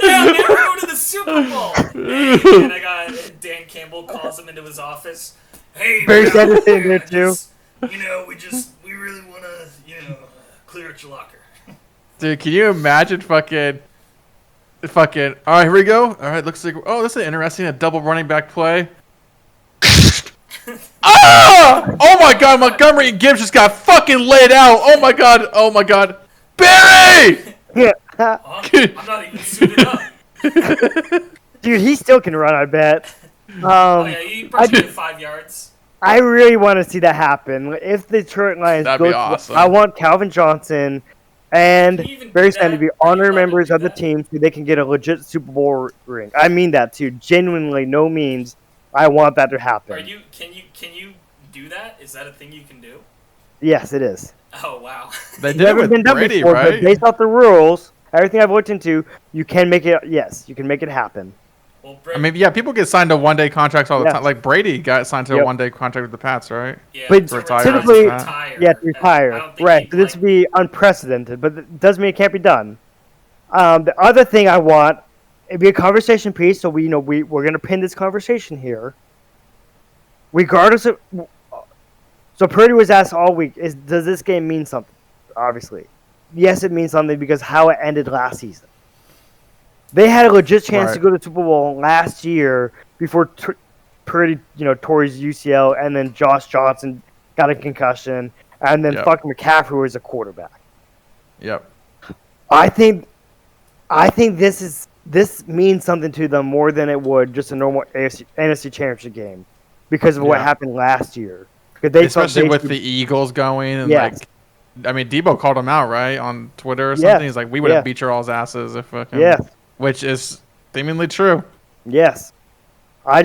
S1: Yeah, never go to the Super Bowl. And I got Dan Campbell calls him into his office. Hey,
S3: Barry Sanders in there too.
S1: We really want to, clear out your locker.
S2: Dude, can you imagine fucking, all right, here we go. All right, looks like, this is interesting, a double running back play. Oh my God, Montgomery and Gibbs just got fucking laid out. Oh my God. Barry!
S3: Yeah.
S1: I'm not even suited up.
S3: Dude, he still can run, I bet.
S1: He probably did 5 yards.
S3: I really want to see that happen. If the Detroit Lions
S2: That'd be awesome.
S3: I want Calvin Johnson and Barry Sanders to be honorary members of the team so they can get a legit Super Bowl ring. I mean that too. Genuinely, no memes. I want that to happen.
S1: Can you do that? Is that a thing you can do?
S3: Yes, it is.
S1: Oh wow.
S2: They did
S3: Never
S2: it
S3: been
S2: with
S3: done
S2: Brady,
S3: before,
S2: right?
S3: but based off the rules, everything I've looked into, you can make it. Yes, you can make it happen.
S1: Well,
S2: I mean, yeah, people get signed to one-day contracts all the
S3: Yeah.
S2: time. Like Brady got signed to a
S3: Yep.
S2: one-day contract with the Pats, right?
S1: yeah,
S3: But
S1: to
S2: retire,
S3: typically,
S1: retire.
S3: yeah, to
S1: I
S3: retire.
S1: don't think
S3: Right.
S1: he'd
S3: So this
S1: like-
S3: would be unprecedented, but it doesn't mean it can't be done. The other thing I want, it'd be a conversation piece, so we're gonna pin this conversation here. Regardless of, so Purdy was asked all week, does this game mean something? Obviously, yes, it means something because how it ended last season. They had a legit chance to
S2: Right.
S3: go to the Super Bowl last year before Purdy, tore his UCL, and then Josh Johnson got a concussion, and then
S2: Yep.
S3: fucking McCaffrey was a quarterback.
S2: Yep.
S3: I think this means something to them more than it would just a normal NFC Championship game because of what
S2: Yeah.
S3: happened last year. 'Cause they felt
S2: Especially
S3: they
S2: with
S3: should-
S2: the Eagles going and
S3: Yes.
S2: I mean, Debo called him out, right, on Twitter or something.
S3: Yes.
S2: He's like, "We would have
S3: Yeah.
S2: beat your all's asses if fucking."
S3: Yes.
S2: Which is seemingly true.
S3: Yes, I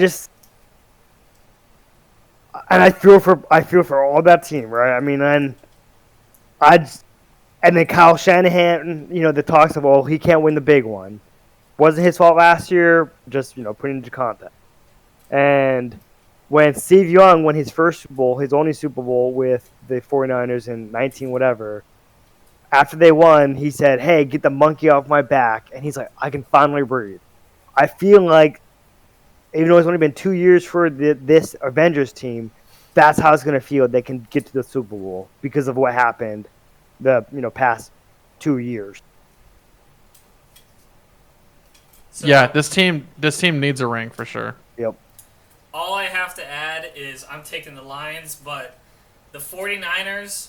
S3: feel for all that team, right? I mean, and then Kyle Shanahan, the talks of, well, he can't win the big one. Wasn't his fault last year. Just put into context. And when Steve Young won his first Super Bowl, his only Super Bowl with the 49ers in 19 whatever, after they won, he said, "Hey, get the monkey off my back," and he's like, "I can finally breathe." I feel like, even though it's only been 2 years for this Avengers team, that's how it's going to feel. They can get to the Super Bowl because of what happened the past 2 years.
S1: So,
S2: Yeah, this team needs a ring for sure.
S3: Yep.
S1: all I have to add is I'm taking the Lions, but the 49ers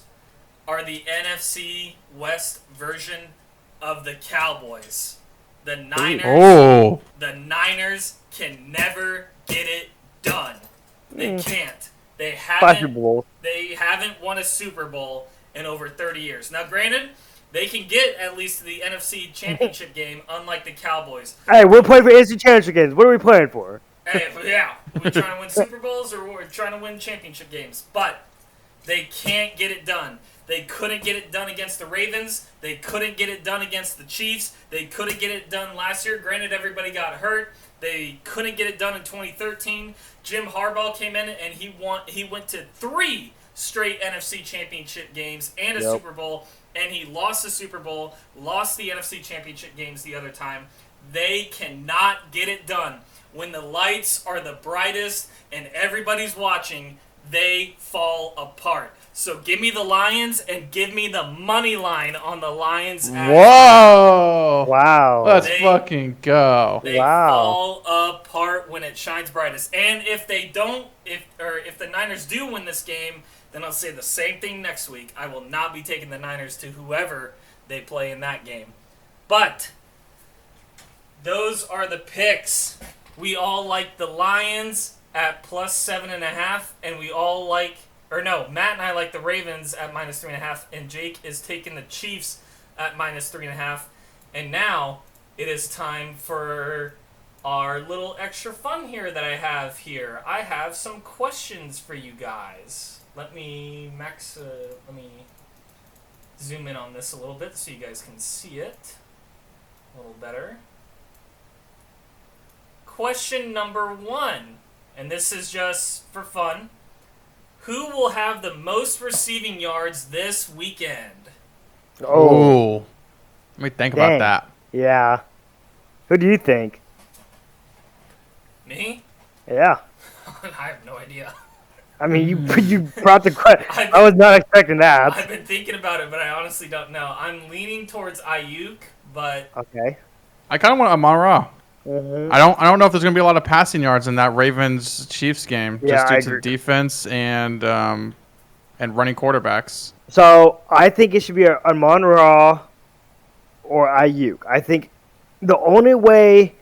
S1: are the NFC West version of the Cowboys. The Niners can never get it done. They can't. They
S3: 5 Super Bowls.
S1: haven't won a Super Bowl in over 30 years. Now, granted, they can get at least the NFC Championship game, unlike the Cowboys.
S3: Hey, we're playing for NFC Championship games. What are we playing for?
S1: Hey, yeah, we're trying to win Super Bowls or we're trying to win championship games, but they can't get it done. They couldn't get it done against the Ravens. They couldn't get it done against the Chiefs. They couldn't get it done last year. Granted, everybody got hurt. They couldn't get it done in 2013. Jim Harbaugh came in and he went to 3 straight NFC Championship games and a Super Bowl, and he lost the Super Bowl, lost the NFC Championship games the other time. They cannot get it done. When the lights are the brightest and everybody's watching, they fall apart. So give me the Lions and give me the money line on the Lions.
S2: Whoa!
S3: Wow.
S2: Let's fucking go.
S1: They fall apart when it shines brightest. And if they don't, if the Niners do win this game, then I'll say the same thing next week. I will not be taking the Niners to whoever they play in that game. But those are the picks. We all like the Lions at plus 7.5, and we all like, Matt and I like the Ravens at minus 3.5, and Jake is taking the Chiefs at minus 3.5. And now it is time for our little extra fun here that I have here. I have some questions for you guys. Let me zoom in on this a little bit so you guys can see it a little better. Question number 1, and this is just for fun. Who will have the most receiving yards this weekend?
S2: Oh. Let me think about that.
S3: Yeah. Who do you think?
S1: Me?
S3: Yeah.
S1: I have no idea.
S3: I mean, you brought the question. I was not expecting that.
S1: I've been thinking about it, but I honestly don't know. I'm leaning towards Ayuk, but
S3: Okay.
S2: I kind of want Amon-Ra.
S3: Mm-hmm.
S2: I don't know if there's gonna be a lot of passing yards in that Ravens Chiefs game,
S3: Yeah,
S2: just
S3: I
S2: due to
S3: agree.
S2: defense and running quarterbacks.
S3: So I think it should be a Amon-Ra or Ayuk. I think the only way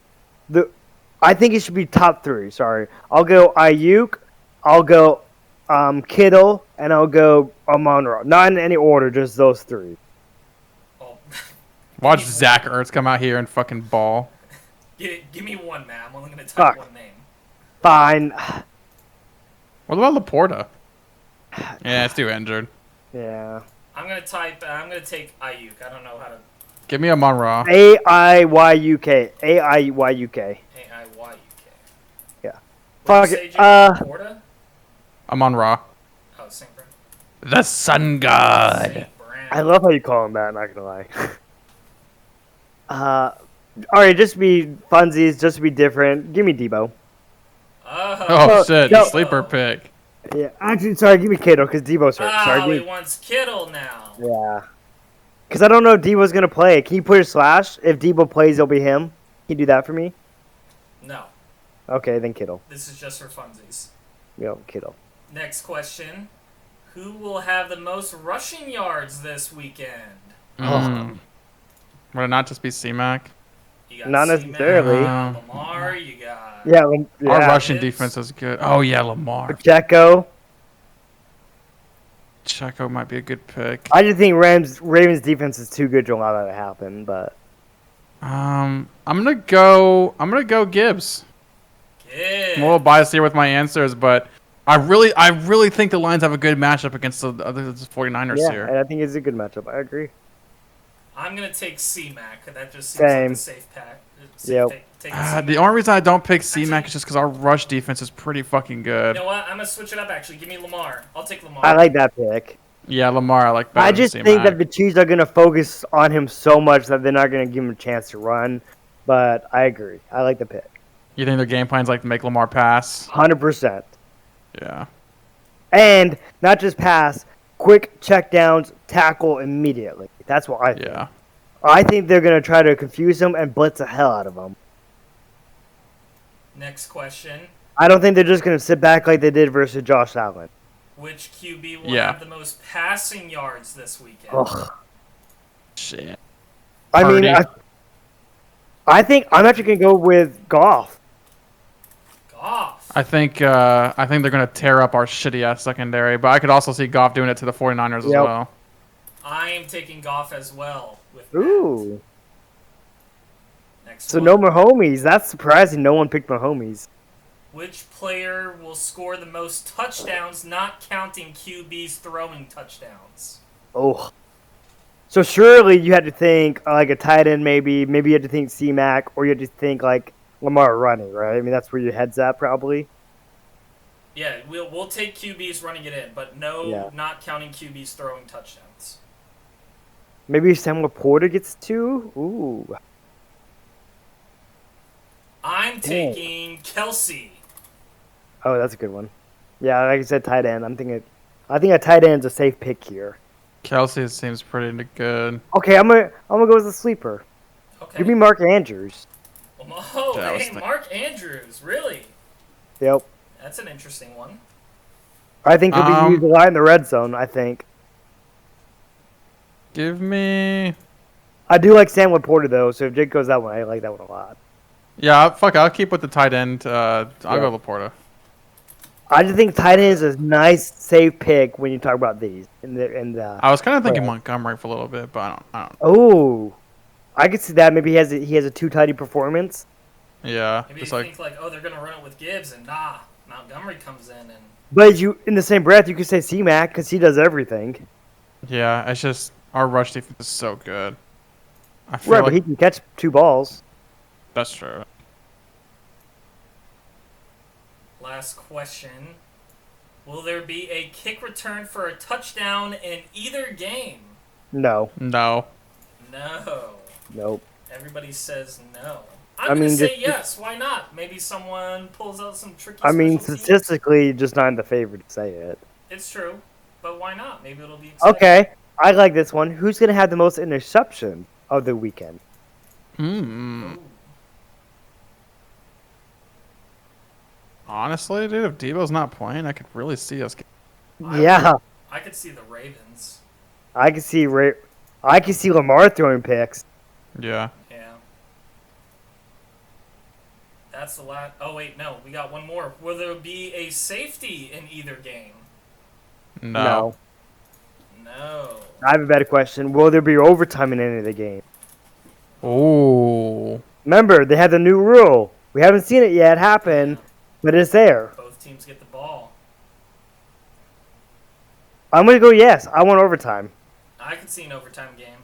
S3: I think it should be top 3. Sorry, I'll go Ayuk, I'll go Kittle, and I'll go Amon-Ra. Not in any order, just those 3.
S1: oh,
S2: Watch Zach Ertz come out here and fucking ball.
S1: give me one, man. I'm only going to type
S3: Fuck.
S1: one name.
S3: Fine.
S2: What about Laporta? Yeah, it's too injured.
S3: Yeah.
S1: I'm gonna take Ayuk. I don't know how to.
S2: Give me Amon-Ra.
S3: AIYUK. AIYUK.
S1: AIYUK.
S3: Yeah.
S1: What
S3: Fuck
S1: did you
S3: it.
S1: say, Jake? Porta?
S2: Amon-Ra.
S1: Oh, St. Brown.
S2: The Sun God.
S1: St. Brown.
S3: I love how you call him that, not gonna lie. Alright, just to be funsies, just to be different, give me Debo.
S2: Oh, shit.
S3: no.
S2: Sleeper pick.
S3: Yeah, actually, sorry, give me Kittle, because Debo's hurt. Sorry,
S1: He wants Kittle now.
S3: Yeah. Because I don't know if Debo's going to play. Can you put a slash? If Debo plays, it'll be him. Can you do that for me?
S1: No.
S3: Okay, then Kittle.
S1: This is just for funsies.
S3: Yo, Kittle.
S1: Next question. Who will have the most rushing yards this weekend?
S2: Would it not just be C-Mac?
S1: You got
S3: Not
S1: C-Mac,
S3: necessarily.
S1: you got Lamar, you got...
S3: Yeah,
S2: Our rushing
S1: Gibbs.
S2: defense is good. Oh, yeah, Lamar.
S3: Pacheco.
S2: Checo might be a good pick.
S3: I just think Ravens defense is too good to allow that to happen, but...
S2: I'm gonna go Gibbs.
S1: Gibbs.
S2: I'm a little biased here with my answers, but I really think the Lions have a good matchup against the 49ers
S3: Yeah,
S2: here.
S3: and I think it's a good matchup. I agree.
S1: I'm going to take C-Mac. That just seems like a safe pack.
S3: Yep.
S2: The only reason I don't pick C-Mac is just because our rush defense is pretty fucking good.
S1: You know what? I'm going to switch it up, actually. Give me Lamar. I'll take Lamar.
S3: I like that pick.
S2: Yeah, Lamar I like better
S3: I
S2: than
S3: just
S2: C-Mac.
S3: think that the Chiefs are going to focus on him so much that they're not going to give him a chance to run. But I agree. I like the pick.
S2: You think their game plan's like to make Lamar pass?
S3: 100%.
S2: Yeah.
S3: And not just pass, quick check downs, tackle immediately. That's what I think.
S2: Yeah.
S3: I think they're going to try to confuse him and blitz the hell out of him.
S1: Next question.
S3: I don't think they're just going to sit back like they did versus Josh Allen.
S1: Which QB will
S2: Yeah.
S1: have the most passing yards this weekend?
S3: Ugh.
S2: Shit.
S3: I mean,
S2: Purdy.
S3: I think I'm actually going to go with Goff.
S1: Goff.
S2: I think they're gonna tear up our shitty ass secondary, but I could also see Goff doing it to the 49ers as
S3: Yep.
S2: well.
S1: I am taking Goff as well. With that.
S3: Ooh.
S1: Next
S3: So
S1: one.
S3: no Mahomes. That's surprising. No one picked Mahomes.
S1: Which player will score the most touchdowns, not counting QB's throwing touchdowns?
S3: Oh. So surely you had to think like a tight end maybe. Maybe you had to think C-Mac, or you had to think like Lamar running, right? I mean, that's where your head's at probably.
S1: Yeah, we'll take QB's running it in, but not counting QB's throwing touchdowns.
S3: Maybe Samuel Porter gets 2? Ooh.
S1: I'm taking Kelsey.
S3: Oh, that's a good one. Yeah, like I said, tight end. I think a tight end's a safe pick here.
S2: Kelsey seems pretty good.
S3: Okay, I'm gonna go with the sleeper.
S1: Okay.
S3: Give me Mark Andrews.
S1: Oh,
S2: Yeah, I was
S1: hey,
S2: thinking-
S1: Mark Andrews, really?
S3: Yep.
S1: That's an interesting one.
S3: I think he'll be used a lot in the red zone. I think.
S2: Give me.
S3: I do like Samuel Porter though, so if Jake goes that one, I like that one a lot.
S2: Yeah, fuck it. I'll keep with the tight end. I'll go Laporta.
S3: I just think tight end is a nice, safe pick when you talk about these.
S2: I was kind of thinking Montgomery for a little bit, but I don't.
S3: Oh, I could see that. Maybe he has a too tighty performance.
S2: Yeah,
S1: Maybe
S2: just
S1: you
S2: like
S1: think they're gonna run it with Gibbs, and Montgomery comes in and.
S3: But in the same breath, you could say C-Mac because he does everything.
S2: yeah, it's just our rush defense is so good. I feel
S3: Right,
S2: like
S3: but he can catch 2 balls.
S2: that's true.
S1: Last question. Will there be a kick return for a touchdown in either game?
S3: No.
S2: No.
S1: No.
S3: Nope.
S1: Everybody says no.
S3: I
S1: I'm
S3: mean,
S1: going to say
S3: just-
S1: yes. Why not? Maybe someone pulls out some tricky
S3: I mean,
S1: special teams.
S3: statistically, just not in the favor to say it.
S1: It's true. But why not? Maybe it'll be exciting.
S3: Okay, I like this one. Who's going to have the most interception of the weekend?
S2: Hmm.
S1: Ooh.
S2: Honestly, dude, if Debo's not playing, I could really see us.
S1: I could see the Ravens.
S3: I can see Lamar throwing picks.
S2: Yeah.
S1: Yeah. That's the last. Oh, wait, no. We got one more. Will there be a safety in either game?
S2: No.
S1: No.
S3: I have a better question. Will there be overtime in any of the game?
S2: Ooh.
S3: Remember, they had the new rule. We haven't seen it yet happen, but it's there.
S1: Both teams get the ball.
S3: I'm going to go yes. I want overtime.
S1: I could see an overtime game.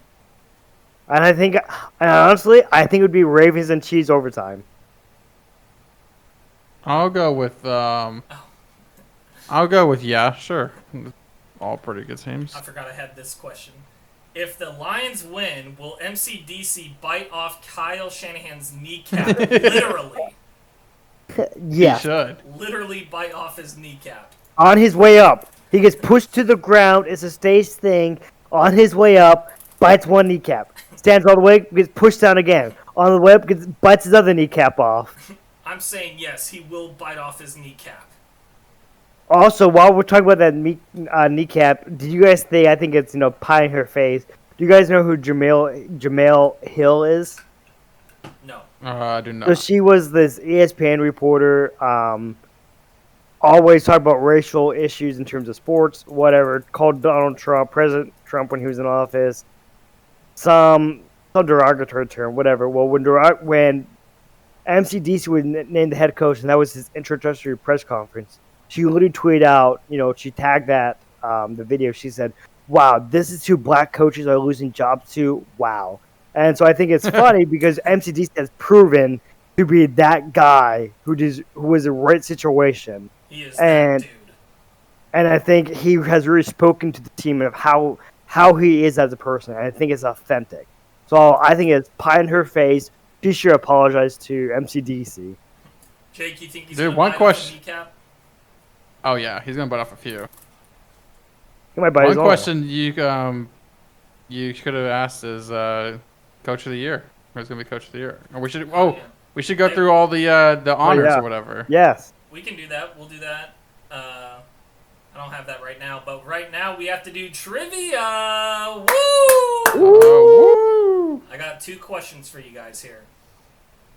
S3: And honestly, I think it would be Ravens and Chiefs overtime.
S2: I'll go with yeah, sure. All pretty good teams.
S1: I forgot I had this question. If the Lions win, will MCDC bite off Kyle Shanahan's kneecap? Literally.
S3: Yes.
S2: He should.
S1: Literally bite off his kneecap.
S3: On his way up. He gets pushed to the ground. It's a stage thing. On his way up, bites one kneecap. Stands all the way, gets pushed down again. On the way up, bites his other kneecap off.
S1: I'm saying yes, he will bite off his kneecap.
S3: Also, while we're talking about that kneecap, did you guys think, I think it's, pie in her face. Do you guys know who Jamel Hill is?
S1: No.
S2: I do not.
S3: So she was this ESPN reporter, always talk about racial issues in terms of sports, whatever, called Donald Trump, President Trump when he was in office, some derogatory term, whatever. Well, when MCDC was named the head coach, and that was his introductory press conference, she literally tweeted out, she tagged that, the video, she said, wow, this is who black coaches are losing jobs to, wow. And so I think it's funny because MCDC has proven to be that guy who was the right situation.
S1: He is that dude.
S3: And I think he has really spoken to the team of how he is as a person. And I think it's authentic. So I think it's pie in her face. She should apologize to MCDC.
S1: Jake, you think he's
S2: Dude,
S1: going to
S2: one
S1: bite
S2: question.
S1: off the kneecap?
S2: Oh yeah, he's gonna bite off a few.
S3: One
S2: question you could have asked is Coach of the Year. Who's gonna be Coach of the Year? Or we should go through all the honors or whatever.
S3: Yes.
S1: We can do that. We'll do that. I don't have that right now, but right now we have to do trivia. Woo!
S2: Woo!
S1: I got 2 questions for you guys here.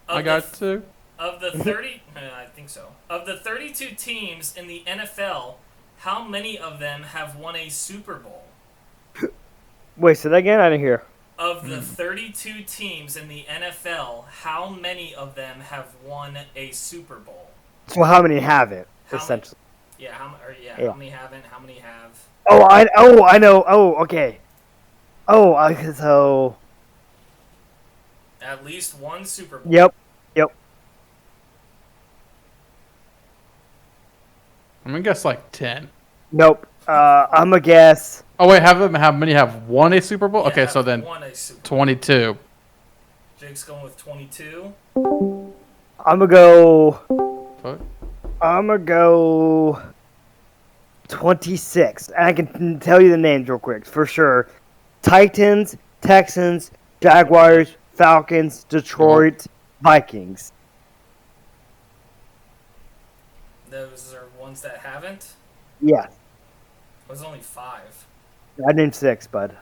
S2: I got 2.
S1: Of the 30, I think so. Of the 32 teams in the NFL, how many of them have won a Super Bowl?
S3: Wait, say that again? I didn't hear.
S1: Of the 32 teams in the NFL, how many of them have won a Super Bowl?
S3: So how many have it, essentially?
S1: How many haven't? How many have?
S3: Oh, I know. Oh, okay. So...
S1: At least one Super Bowl.
S3: Yep.
S2: I'm gonna guess like 10.
S3: Nope. I'm gonna guess...
S2: Oh wait, how many have won a Super Bowl?
S1: Yeah,
S2: okay, so then
S1: won a Super Bowl.
S2: 22.
S1: Jake's going with 22.
S3: I'm gonna go...
S2: What?
S3: I'm gonna go 26. And I can tell you the names real quick, for sure. Titans, Texans, Jaguars, Falcons, Detroit, Vikings.
S1: Those are ones that haven't?
S3: Yeah.
S1: There's only 5.
S3: I named 6, bud.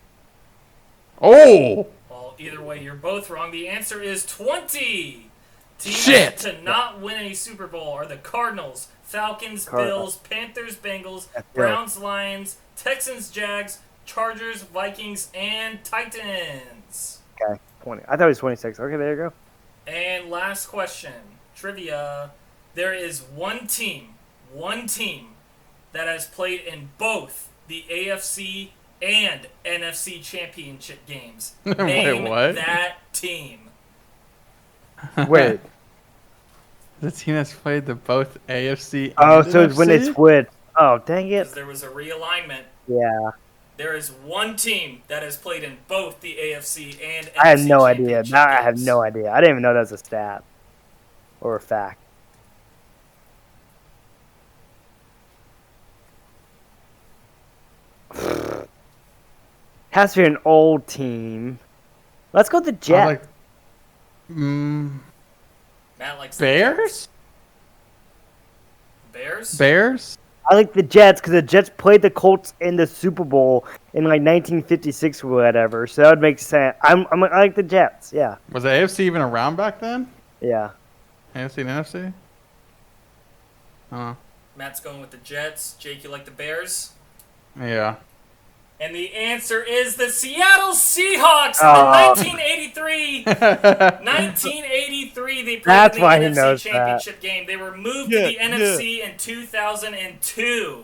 S2: Oh!
S1: Well, either way, you're both wrong. The answer is 20!
S2: Shit!
S1: To not win a Super Bowl are the Cardinals, Falcons, Bills, Panthers, Bengals, Browns, Lions, Texans, Jags, Chargers, Vikings, and Titans.
S3: Okay, 20. I thought it was 26. Okay, there you go.
S1: And last question, trivia. There is one team that has played in both the AFC and NFC championship games. Name
S2: Wait, what?
S1: that team.
S3: Wait.
S2: The team that's played the both AFC and
S3: Oh, so it's when they
S2: NFC?
S3: switched. Oh, dang it.
S1: Because there was a realignment.
S3: Yeah.
S1: There is one team that has played in both the AFC and NFC
S3: I had no idea.
S1: championship
S3: Now I have
S1: games.
S3: no idea. I didn't even know that was a stat or a fact. Has to be an old team. Let's go with the Jets.
S1: Matt likes
S2: Bears?
S1: the Bears.
S2: Bears?
S3: I like the Jets because the Jets played the Colts in the Super Bowl in like 1956 or whatever. So that would make sense. I like the Jets. Yeah.
S2: Was the AFC even around back then?
S3: Yeah.
S2: AFC and NFC?
S1: Matt's going with the Jets. Jake, you like the Bears?
S2: Yeah.
S1: And the answer is the Seattle Seahawks. In 1983, they played
S3: That's
S1: in
S3: why
S1: the
S3: he
S1: NFC
S3: knows
S1: Championship game. They were moved to the NFC in 2002.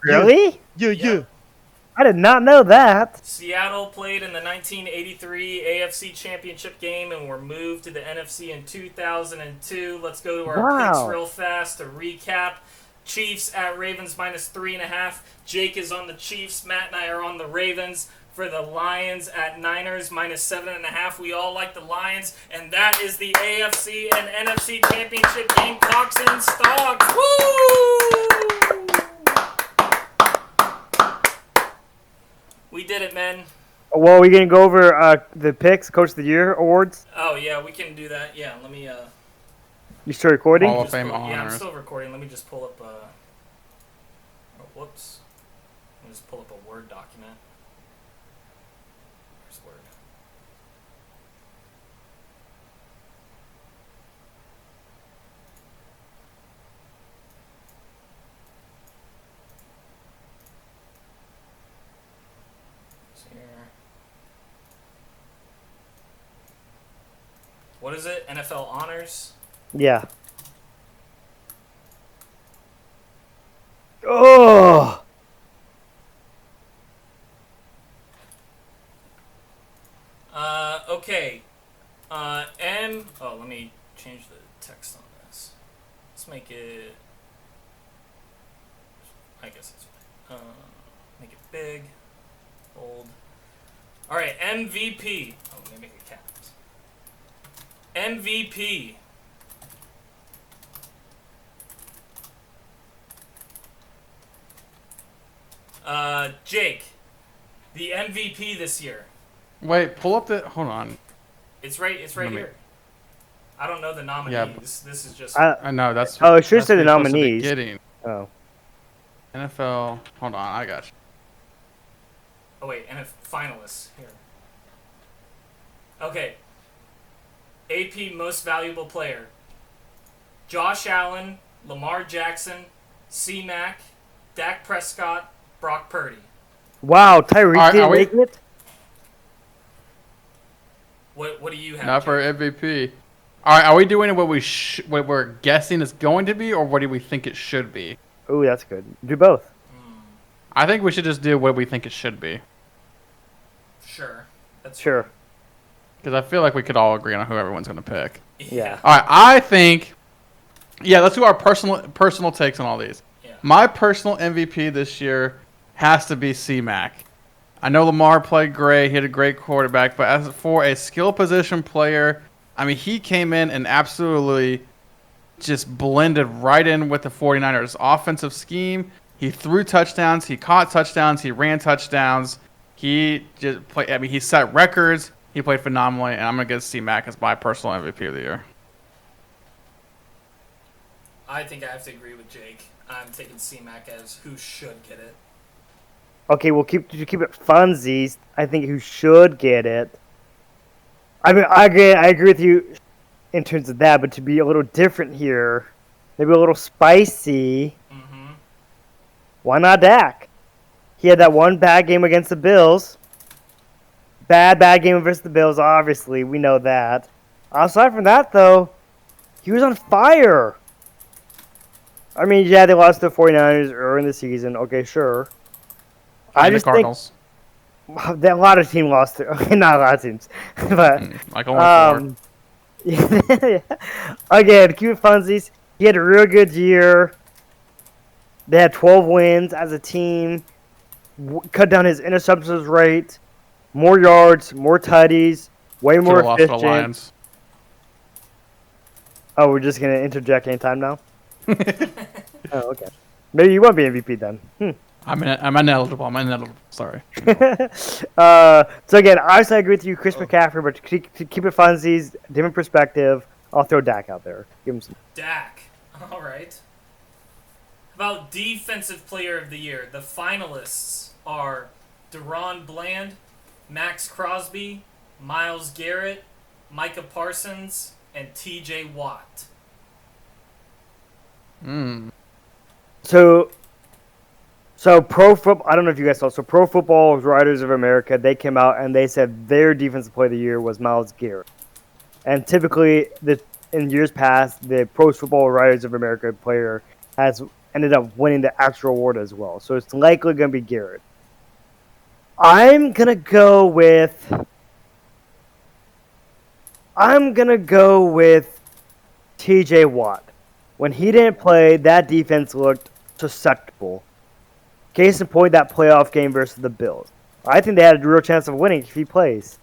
S3: Really?
S1: Yeah.
S3: I did not know that.
S1: Seattle played in the 1983 AFC Championship game and were moved to the NFC in 2002. Let's go to our picks real fast to recap. Chiefs at Ravens -3.5. Jake is on the Chiefs. Matt and I are on the Ravens. For the Lions at Niners -7.5. We all like the Lions. And that is the AFC and NFC Championship game. Cocks and Stocks. Woo! We did it, man.
S3: Well, we going to go over the picks, Coach of the Year awards?
S1: Oh, yeah, we can do that. Yeah, let me...
S3: You still recording?
S2: Hall of Fame honors.
S1: Yeah, I'm still recording. Let me just pull up... Oh, whoops. Let me just pull up a Word document. Where's Word? What is it? NFL honors?
S3: Yeah. Oh!
S1: Okay. Let me change the text on this. Let's make it... I guess it's fine. Make it big. Bold. Alright, MVP. Oh, let me make it caps. MVP. Jake. The MVP this year.
S2: Wait, pull up the... Hold on.
S1: It's right here. I don't know the nominees.
S2: Yeah,
S1: this is just...
S2: I know, that's...
S3: Oh, it should
S2: that's
S3: say the
S2: what you're supposed to be
S3: nominees.
S2: getting.
S3: Oh.
S2: NFL... Hold on, I got you.
S1: Oh, wait, and finalists. Here. Okay. AP Most Valuable Player. Josh Allen, Lamar Jackson, C-Mac, Dak Prescott, Brock Purdy.
S3: Wow, Tyreek didn't make it?
S1: What do you have?
S2: Not for MVP. All right, are we doing what what we're guessing it's going to be, or what do we think it should be?
S3: Oh, that's good. Do both.
S2: I think we should just do what we think it should be.
S1: Sure. That's
S3: sure.
S2: Because I feel like we could all agree on who everyone's going to pick.
S3: Yeah.
S2: All right, I think... Yeah, let's do our personal takes on all these.
S1: Yeah.
S2: My personal MVP this year has to be C-Mac. I know Lamar played great. He had a great quarterback. But as for a skill position player, I mean, he came in and absolutely just blended right in with the 49ers offensive scheme. He threw touchdowns. He caught touchdowns. He ran touchdowns. He just played. I mean, he set records. He played phenomenally. And I'm going to get C-Mac as my personal MVP of the year.
S1: I think I have to agree with Jake. I'm taking C-Mac as who should get it.
S3: Okay, we'll keep it funsies. I think who should get it. I mean, I agree with you in terms of that, but to be a little different here, maybe a little spicy.
S1: Mm-hmm.
S3: Why not Dak? He had that one bad game against the Bills. Bad game versus the Bills, obviously. We know that. Aside from that, though, he was on fire. I mean, yeah, they lost to the 49ers early in the season. Okay, sure.
S2: I just Cardinals.
S3: Think that a lot of teams lost. Okay, not a lot of teams, but
S2: like only
S3: 4. Again, cute funsies. He had a real good year. They had 12 wins as a team. Cut down his interceptions rate. More yards, more tutties, way more efficient. Oh, we're just gonna interject anytime now. Oh, okay. Maybe you won't be MVP then.
S2: I'm ineligible. Sorry.
S3: So again, obviously I agree with you, Chris McCaffrey, but to keep it funsies, different perspective, I'll throw Dak out there. Give him some.
S1: Dak. All right. About Defensive Player of the Year, the finalists are Deron Bland, Max Crosby, Myles Garrett, Micah Parsons, and T.J. Watt.
S3: So Pro Football, I don't know if you guys saw, so Pro Football Writers of America, they came out and they said their Defensive Player of the Year was Myles Garrett. And typically, in years past, the Pro Football Writers of America player has ended up winning the actual award as well. So it's likely going to be Garrett. I'm gonna go with T.J. Watt. When he didn't play, that defense looked susceptible. Case in point, that playoff game versus the Bills. I think they had a real chance of winning if he plays.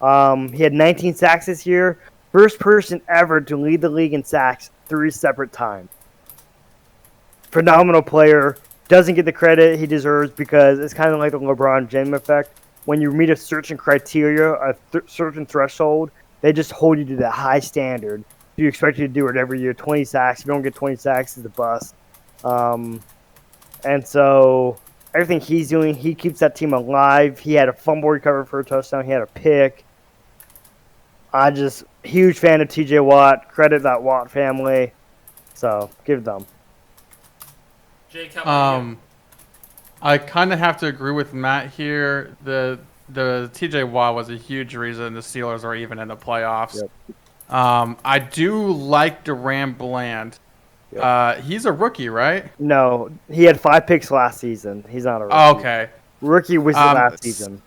S3: He had 19 sacks this year. First person ever to lead the league in sacks 3 separate times. Phenomenal player. Doesn't get the credit he deserves because it's kind of like the LeBron James effect. When you meet a certain criteria, a certain threshold, they just hold you to that high standard. You expect you to do it every year. 20 sacks. If you don't get 20 sacks, it's a bust. And so everything he's doing, he keeps that team alive. He had a fumble recovery for a touchdown. He had a pick. I just huge fan of T.J. Watt. Credit that Watt family. So give them.
S1: Jake, how about you?
S2: I kind of have to agree with Matt here. The T.J. Watt was a huge reason the Steelers are even in the playoffs.
S3: Yep.
S2: I do like Duran Bland. Yep. He's a rookie, right?
S3: No, he had 5 picks last season. He's not a rookie.
S2: Oh, okay.
S3: Rookie was last season.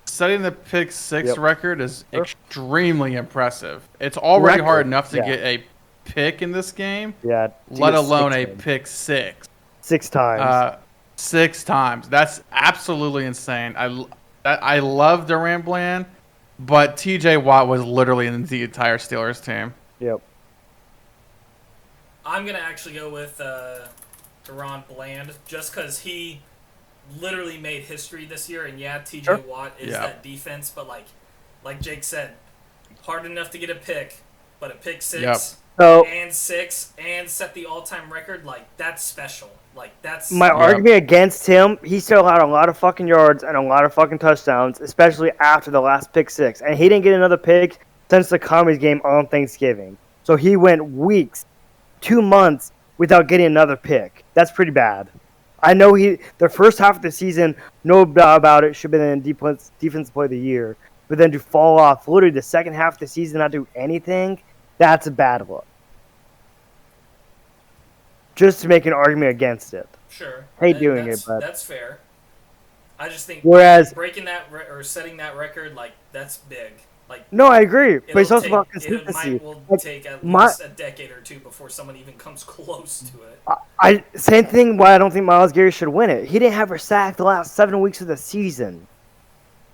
S2: Setting the pick 6 record is extremely impressive. It's already hard enough to get a pick in this game.
S3: Yeah.
S2: Let alone a pick 6.
S3: 6 times.
S2: 6 times. That's absolutely insane. I love Duran Bland, but T.J. Watt was literally in the entire Steelers team.
S3: Yep.
S1: I'm going to actually go with Duran Bland just because he literally made history this year. And yeah, T.J. Watt is that defense. But like Jake said, hard enough to get a pick. But a pick 6 and 6 and set the all-time record, that's special. That's
S3: my argument against him. He still had a lot of fucking yards and a lot of fucking touchdowns, especially after the last pick 6. And he didn't get another pick since the Commies game on Thanksgiving. So he went weeks, 2 months without getting another pick. That's pretty bad. I know the first half of the season, no doubt about it, should have been in defensive play of the year. But then to fall off literally the second half of the season, not do anything, that's a bad look. Just to make an argument against it.
S1: Sure.
S3: Hate doing it, but
S1: that's fair. I just think breaking that or setting that record, that's big.
S3: No, I agree, but it's also about consistency.
S1: It will take at least a decade or 2 before someone even comes close to it.
S3: Same thing. Why I don't think Myles Garrett should win it. He didn't have a sack the last 7 weeks of the season.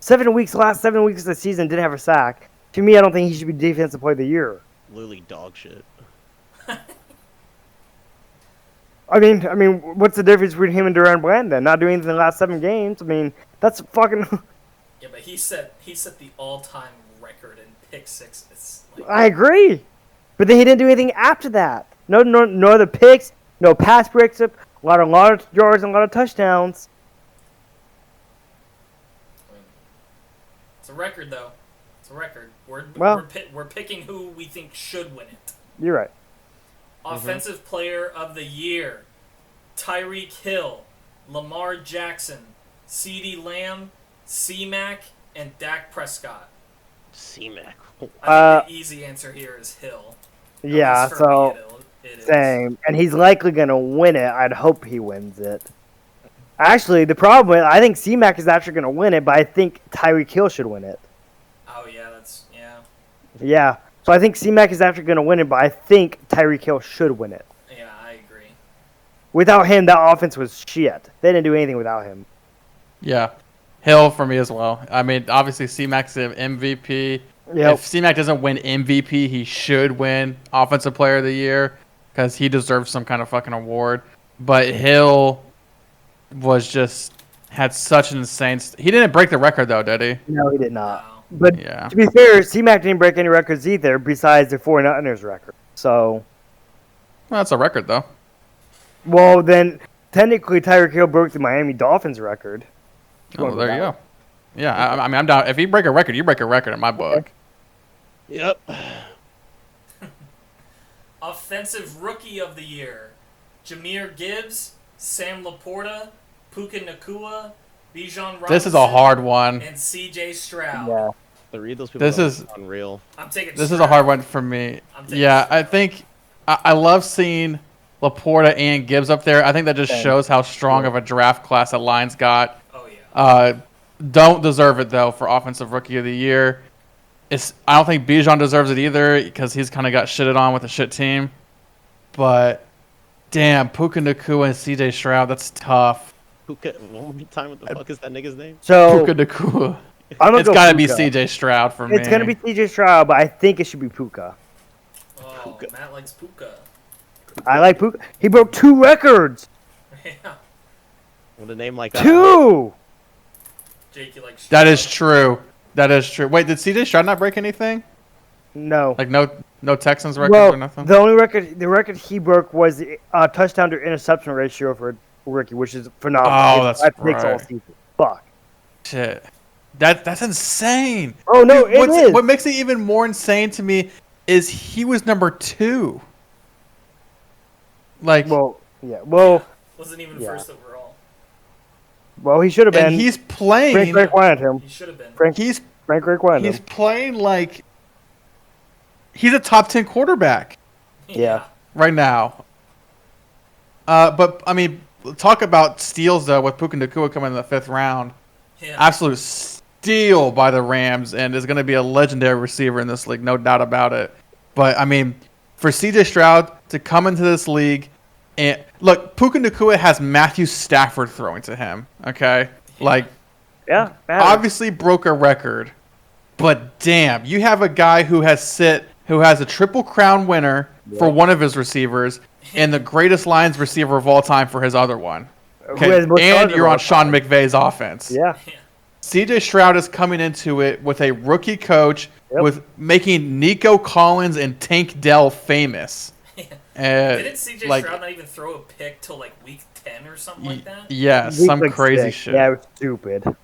S3: Last 7 weeks of the season didn't have a sack. To me, I don't think he should be defensive player of the year.
S5: Literally dog shit.
S3: I mean, what's the difference between him and Duran Bland then? Not doing anything in the last 7 games. I mean, that's fucking.
S1: Yeah, but he set the all-time record in pick 6.
S3: I agree, but then he didn't do anything after that. No other picks, no pass breaks up, a lot of yards and a lot of touchdowns.
S1: It's a record, though. It's a record. We're picking who we think should win it.
S3: You're right.
S1: Offensive Player of the Year: Tyreek Hill, Lamar Jackson, CeeDee Lamb, C-Mac, and Dak Prescott.
S5: C-Mac.
S1: I think the easy answer here is Hill.
S3: Yeah, so
S1: it
S3: same. And he's likely going to win it. I'd hope he wins it. Actually, the problem is I think C-Mac is actually going to win it, but I think Tyreek Hill should win it.
S1: Oh, yeah,
S3: Yeah. So I think C-Mac is actually going to win it, but I think Tyreek Hill should win it.
S1: Yeah, I agree.
S3: Without him, that offense was shit. They didn't do anything without him.
S2: Yeah. Hill for me as well. I mean, obviously C-Mac's an MVP. Yep. If C-Mac doesn't win MVP, he should win Offensive Player of the Year because he deserves some kind of fucking award. But Hill had such an insane... He didn't break the record, though, did he?
S3: No, he did not. But to be fair, C-Mac didn't break any records either besides the 49ers record. So...
S2: Well, that's a record, though.
S3: Well, then, technically, Tyreek Hill broke the Miami Dolphins record.
S2: Oh, there you go. Yeah, I mean, I'm down. If you break a record, you break a record in my book.
S5: Yep.
S1: Offensive Rookie of the Year: Jahmyr Gibbs, Sam Laporta, Puka Nacua, Bijan Robinson.
S2: This is a hard one.
S1: And C.J. Stroud.
S3: Yeah.
S5: The read those people is unreal.
S1: I'm taking
S2: This
S1: Stroud.
S2: is a hard one for me. Yeah, Stroud. I think I love seeing Laporta and Gibbs up there. I think that just shows how strong of a draft class that Lions got.
S1: Oh, yeah.
S2: don't deserve it though for offensive rookie of the year. I don't think Bijan deserves it either because he's kind of got shitted on with a shit team. But damn, Puka Nacua and CJ Stroud, that's tough.
S5: Puka, one more time, what the fuck is that nigga's name?
S3: So
S2: Puka Nacua.
S3: It's
S2: got to be CJ Stroud for me.
S3: It's gonna be CJ Stroud, but I think it should be Puka.
S1: Oh,
S5: Puka.
S1: Matt likes Puka.
S3: I like Puka. He broke 2 records.
S1: Yeah.
S5: With a name like that.
S3: 2.
S1: Jake, you like Stroud?
S2: That is true. That is true. Wait, did CJ Stroud not break anything?
S3: No.
S2: Like no Texans records or nothing?
S3: The only record he broke was the touchdown to interception ratio for a rookie, which is phenomenal.
S2: Oh, that's
S3: picks all
S2: right.
S3: season. Fuck.
S2: Shit. That's insane.
S3: Oh no, it is.
S2: What makes it even more insane to me is he was number 2. Like,
S1: Wasn't even first overall.
S3: Well, he should have been.
S2: and he's playing.
S3: Frank wanted him.
S1: He should have been.
S3: Frank wanted
S2: He's
S3: him.
S2: playing like he's a top 10 quarterback
S3: Yeah.
S2: right now. But I mean, talk about steals though with Puka Nacua coming in the 5th round.
S1: Yeah.
S2: Absolute steal by the Rams, and is going to be a legendary receiver in this league, no doubt about it. But I mean, for CJ Stroud to come into this league, and look, Puka Nacua has Matthew Stafford throwing to him. Okay, like
S3: Yeah.
S2: obviously broke a record, but damn, you have a guy who has a Triple Crown winner for one of his receivers, and the greatest Lions receiver of all time for his other one. Okay, and you're on Sean McVay's offense.
S3: Yeah.
S2: CJ Stroud is coming into it with a rookie coach, with making Nico Collins and Tank Dell famous.
S1: Didn't CJ Stroud not even throw a pick till like week 10 or something like that?
S2: Yeah, some crazy shit.
S3: Yeah, it was stupid.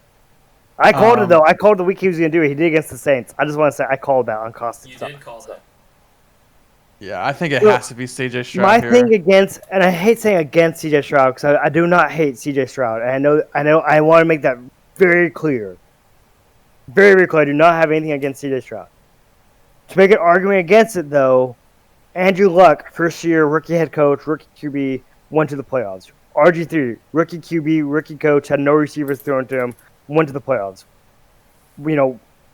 S3: I called it though. I called the week he was gonna do it. He did against the Saints. I just want to say I called that on Costa.
S1: You did call that.
S2: Yeah, I think it has to be CJ Stroud.
S3: My
S2: here.
S3: thing against, and I hate saying against CJ Stroud because I do not hate CJ Stroud. And I want to make that very clear. Very, very clear. I do not have anything against CJ Stroud. To make an argument against it, though, Andrew Luck, first year rookie head coach, rookie QB, went to the playoffs. RG3, rookie QB, rookie coach, had no receivers thrown to him, went to the playoffs.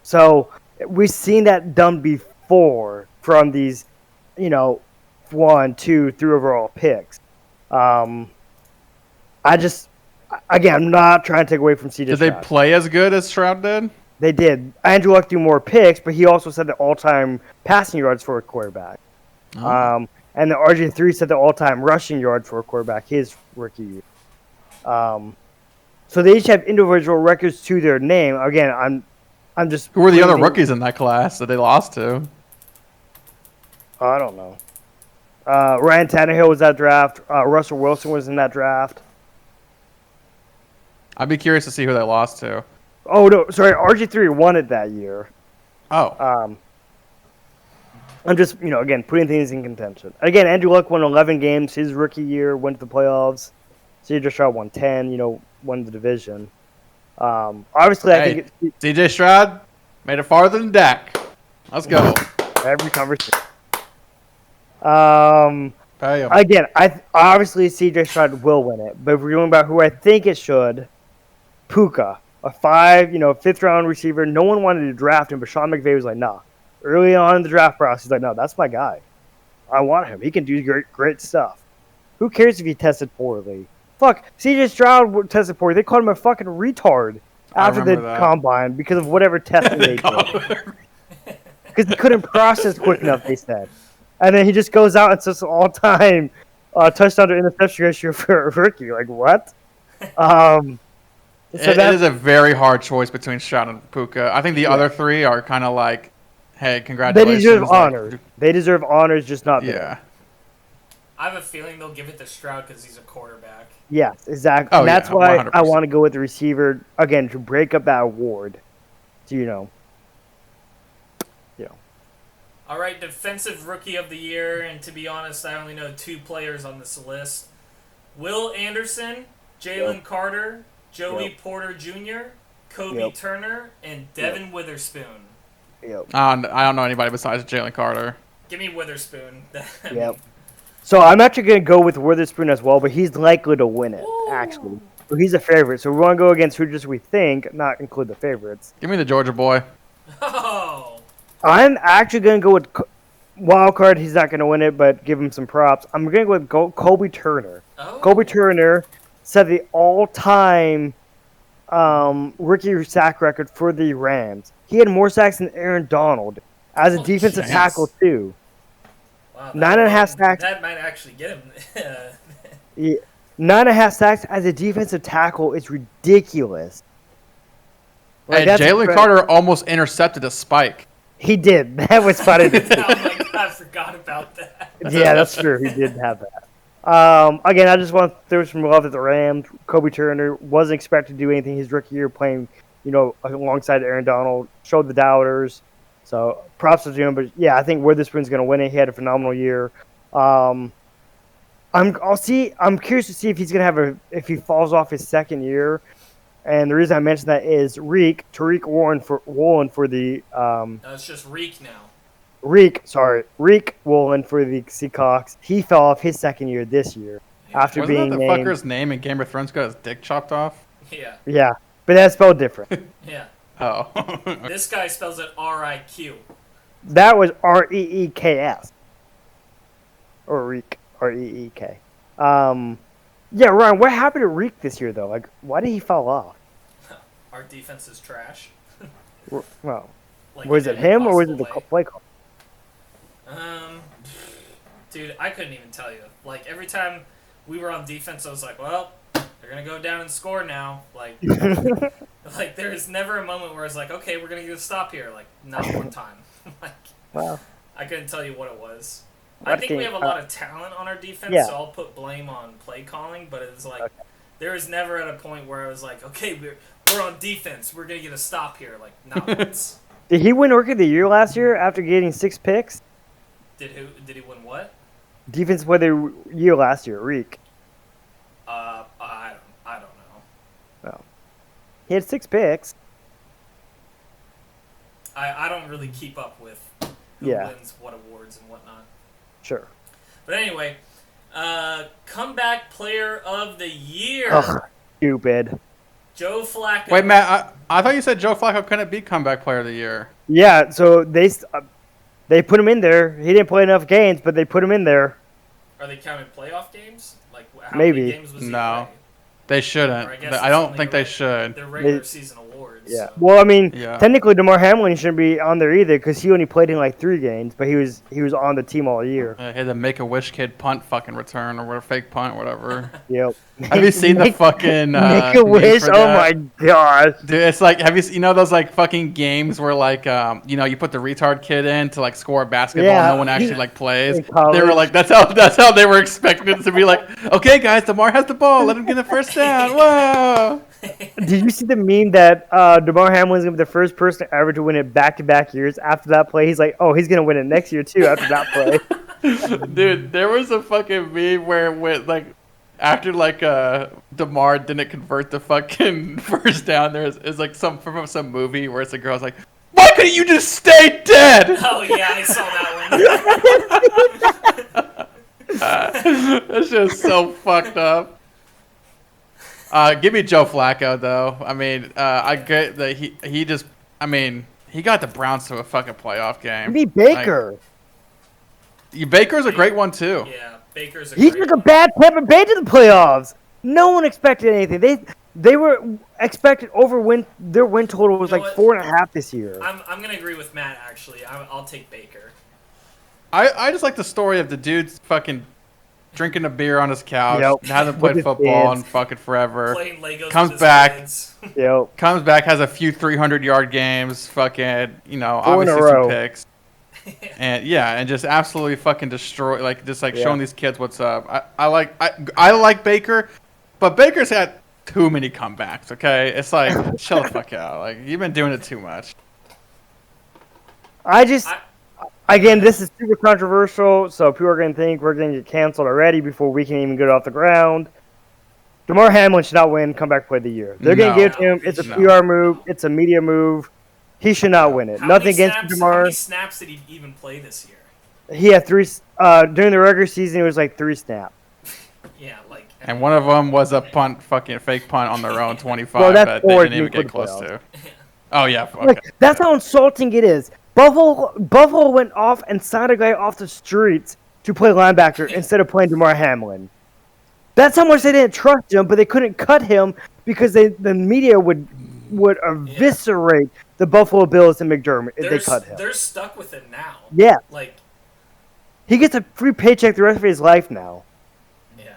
S3: So we've seen that done before from these, 1, 2, 3 overall picks. I'm not trying to take away from CJ
S2: Did
S3: Stroud.
S2: they play as good as Stroud did?
S3: They did. Andrew Luck threw more picks, but he also set the all-time passing yards for a quarterback.
S2: Oh.
S3: And the RG3 set the all-time rushing yards for a quarterback his rookie year. So they each have individual records to their name. Again, I'm just.
S2: Who were the other rookies in that class that they lost to?
S3: I don't know. Ryan Tannehill was that draft. Russell Wilson was in that draft.
S2: I'd be curious to see who they lost to.
S3: Oh no, sorry, RG3 won it that year.
S2: Oh.
S3: I'm just, again, putting things in contention. Again, Andrew Luck won 11 games his rookie year, went to the playoffs. CJ Stroud won 10, won the division. Obviously, I think
S2: CJ Stroud made it farther than Dak. Let's go.
S3: every conversation.
S2: Pay him.
S3: Again, obviously CJ Stroud will win it, but if we're going about who I think it should, Puka, a 5th round receiver. No one wanted to draft him, but Sean McVay was like, nah. Early on in the draft process, he's like, no, that's my guy. I want him. He can do great stuff. Who cares if he tested poorly? Fuck, CJ Stroud tested poorly. They called him a fucking retard after the combine because of whatever testing they did. Because he couldn't process quick enough, they said. And then he just goes out and sets an all-time touchdown to interception ratio for a rookie. Like, what?
S2: It is a very hard choice between Stroud and Puka. I think the other 3 are kind of like, hey, congratulations.
S3: They deserve honors. They deserve honors, just not them.
S2: Yeah.
S1: I have a feeling they'll give it to Stroud because he's a quarterback.
S3: Yes, exactly.
S2: Oh,
S3: and that's
S2: yeah,
S3: why
S2: 100%.
S3: I want to go with the receiver, again, to break up that award. So,
S1: All right, defensive rookie of the year, and to be honest, I only know 2 players on this list. Will Anderson, Jalen Carter, Joey Porter Jr., Kobe Turner, and Devin Witherspoon.
S3: Yep.
S2: I don't know anybody besides Jalen Carter.
S1: Give me Witherspoon.
S3: Yep. So I'm actually going to go with Witherspoon as well, but he's likely to win it, actually. So he's a favorite. So we want to go against who just we think, not include the favorites.
S2: Give me the Georgia boy.
S1: Oh.
S3: I'm actually going to go with wild card. He's not going to win it, but give him some props. I'm going to go with Colby Turner.
S1: Oh.
S3: Colby Turner set the all-time rookie sack record for the Rams. He had more sacks than Aaron Donald as a defensive tackle, too.
S1: Wow,
S3: 9.5 sacks.
S1: That might actually get him.
S3: Yeah, 9.5 sacks as a defensive tackle is ridiculous.
S2: And Jalen Carter almost intercepted a spike.
S3: He did. That was funny to see.
S1: Oh my god, I forgot about that.
S3: Yeah, that's true. He did have that. Again, I just want to throw some love at the Rams. Kobe Turner wasn't expected to do anything his rookie year, playing, alongside Aaron Donald. Showed the doubters. So props to him. But yeah, I think Witherspoon's going to win it. He had a phenomenal year. I'm curious to see if he's going to have if he falls off his second year. And the reason I mentioned that is Tariq Woolen for the
S1: No, it's just Reek now.
S3: Reek Woolen for the Seahawks. He fell off his second year this year after
S2: Wasn't
S3: being
S2: that the
S3: named.
S2: fucker's name in Game of Thrones got his dick chopped off?
S1: Yeah.
S3: Yeah, but that's spelled different.
S1: Yeah.
S2: Oh.
S1: This guy spells it R-I-Q.
S3: That was Reeks. Or Reek. Reek. Yeah, Ryan, what happened to Reek this year, though? Like, why did he fall off?
S1: Our defense is trash.
S3: Well,
S1: Like,
S3: was it
S1: in any
S3: him or was it the
S1: possible
S3: play call?
S1: Dude, I couldn't even tell you. Like, every time we were on defense, I was like, well, they're going to go down and score now. Like, there is never a moment where I was like, okay, we're going to get a stop here. Like, not one time. Like,
S3: Wow.
S1: I couldn't tell you what it was. I
S3: What
S1: think
S3: game?
S1: we have a lot of talent on our defense,
S3: Yeah.
S1: so I'll put blame on play calling, but it's like, there was never at a point where I was like, okay, we're on defense. We're going to get a stop here. Like, not once.
S3: Did he win Rookie of the Year last year after getting 6 picks?
S1: Did he win what?
S3: Defense Player of the Year last year, Reek.
S1: I don't know.
S3: Oh. He had 6 picks.
S1: I don't really keep up with who wins what awards and whatnot.
S3: Sure.
S1: But anyway, comeback player of the year.
S3: Ugh, stupid.
S1: Joe Flacco.
S2: Wait, Matt, I thought you said Joe Flacco couldn't be comeback player of the year.
S3: Yeah, so they put him in there. He didn't play enough games, but they put him in there.
S1: Are they counting playoff games? Like how
S3: Maybe.
S1: many games was he
S2: No.
S1: play?
S2: They shouldn't.
S1: Or I guess
S2: I
S1: it's
S2: don't
S1: only
S2: think they should.
S1: Their regular season awards.
S3: Yeah.
S1: So.
S3: Well, I mean,
S2: Yeah.
S3: technically DeMar Hamlin shouldn't be on there either because he only played in like 3 games, but he was on the team all year.
S2: He had the Make-A-Wish kid punt fucking return or whatever, fake punt, whatever.
S3: Yep.
S2: Have you seen the fucking
S3: Make a wish?
S2: for
S3: Oh
S2: that?
S3: my gosh.
S2: Dude, it's like, have you those like fucking games where like you put the retard kid in to like score a basketball and no one actually like plays?
S3: In college.
S2: They were like, that's how they were expecting it to be like, okay guys, DeMar has the ball, let him get the first down. Whoa.
S3: Did you see the meme that DeMar Hamlin's gonna be the first person ever to win it back-to-back years after that play? He's like, oh, he's gonna win it next year too after that play.
S2: Dude, there was a fucking meme where after like DeMar didn't convert the fucking first down, there's like some from some movie where it's a girl's like, why couldn't you just stay dead?
S1: Oh yeah, I saw that one.
S2: That's just so fucked up. Give me Joe Flacco though. I mean, I get that he just. I mean, he got the Browns to a fucking playoff game.
S3: Give me Baker.
S2: Baker's a great one too.
S1: Yeah, Baker's a
S3: He
S1: great
S3: took a bad Tampa Bay to the playoffs. No one expected anything. They were expected their win total was like 4.5 this year.
S1: I'm gonna agree with Matt actually. I'll take Baker.
S2: I just like the story of the dude's fucking drinking a beer on his couch,
S3: Yep.
S2: hasn't
S3: With
S2: played
S3: his
S2: football
S3: kids.
S2: in fucking forever.
S1: Playing Legos
S2: Comes
S1: with his
S2: back.
S1: kids.
S3: Yep.
S2: Comes back, has a few 300-yard games, fucking,
S3: 4 in a
S2: obviously
S3: row.
S2: some picks. And just absolutely fucking destroy, showing these kids what's up. I like Baker, but Baker's had too many comebacks, okay? It's like, chill the fuck out. Like, you've been doing it too much.
S3: Again, this is super controversial, so people are going to think we're going to get canceled already before we can even get off the ground. DeMar Hamlin should not win Comeback Play of the Year. They're going to give it to him. It's a PR move. It's a media move. He should not win it. Nothing against DeMar.
S1: How many snaps did he even play this year?
S3: He had 3 during the regular season. It was like 3 snaps.
S1: Yeah, like.
S2: And one of them was a fucking fake punt on their own 25
S3: Well, that's
S2: that they
S3: forward
S2: didn't even
S3: for the
S2: get close
S3: playoffs.
S2: to. Oh yeah, okay.
S3: Like, that's how insulting it is. Buffalo went off and signed a guy off the streets to play linebacker instead of playing DeMar Hamlin. That's how much they didn't trust him, but they couldn't cut him because the media would eviscerate the Buffalo Bills and McDermott if they cut him.
S1: They're stuck with it now.
S3: Yeah.
S1: Like,
S3: he gets a free paycheck the rest of his life now.
S1: yeah.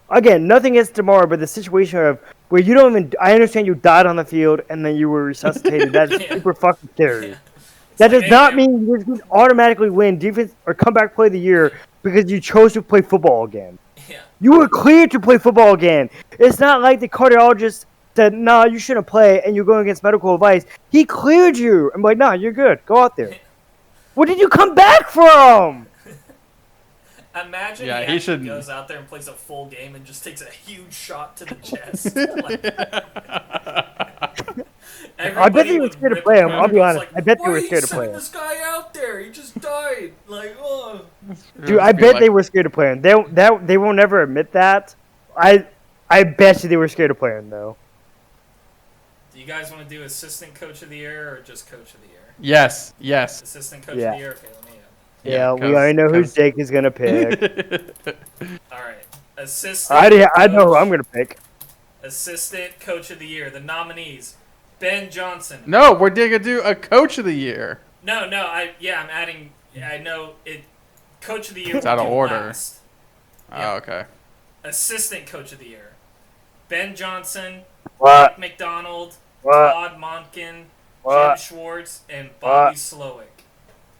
S3: Again, nothing against DeMar, but the situation of where you don't even. I understand you died on the field and then you were resuscitated. That's super fucking scary.
S1: Yeah.
S3: That does not mean you just automatically win defense or comeback play of the year because you chose to play football again.
S1: Yeah.
S3: You were cleared to play football again. It's not like the cardiologist said, "Nah, you shouldn't play," and you're going against medical advice. He cleared you. I'm like, "Nah, you're good. Go out there." What did you come back from?
S1: Imagine
S2: he should
S1: goes out there and plays a full game and just takes a huge shot to the chest.
S3: I bet they were scared to play him. I'll be honest. I bet they were scared to play him.
S1: This guy out there, he just died. Like, oh.
S3: Dude, I bet they were scared to play him. They will never admit that. I bet you they were scared to play him though.
S1: Do you guys want to do assistant coach of the year or just coach of the year?
S2: Yes.
S1: Assistant coach of the year. Okay, let me.
S3: Yeah, we already know who Jake is gonna pick.
S1: All right, assistant.
S3: I know who I'm gonna pick.
S1: Assistant coach of the year. The nominees: Ben Johnson.
S2: No, we're gonna do a coach of the year.
S1: No, I'm adding. I know it. Coach of the year.
S2: It's out of order.
S1: Last.
S2: Oh, okay.
S1: Assistant coach of the year: Ben Johnson,
S3: What?
S1: Mike McDonald,
S3: What?
S1: Todd Monken,
S3: What?
S1: Jim Schwartz, and Bobby Slowick.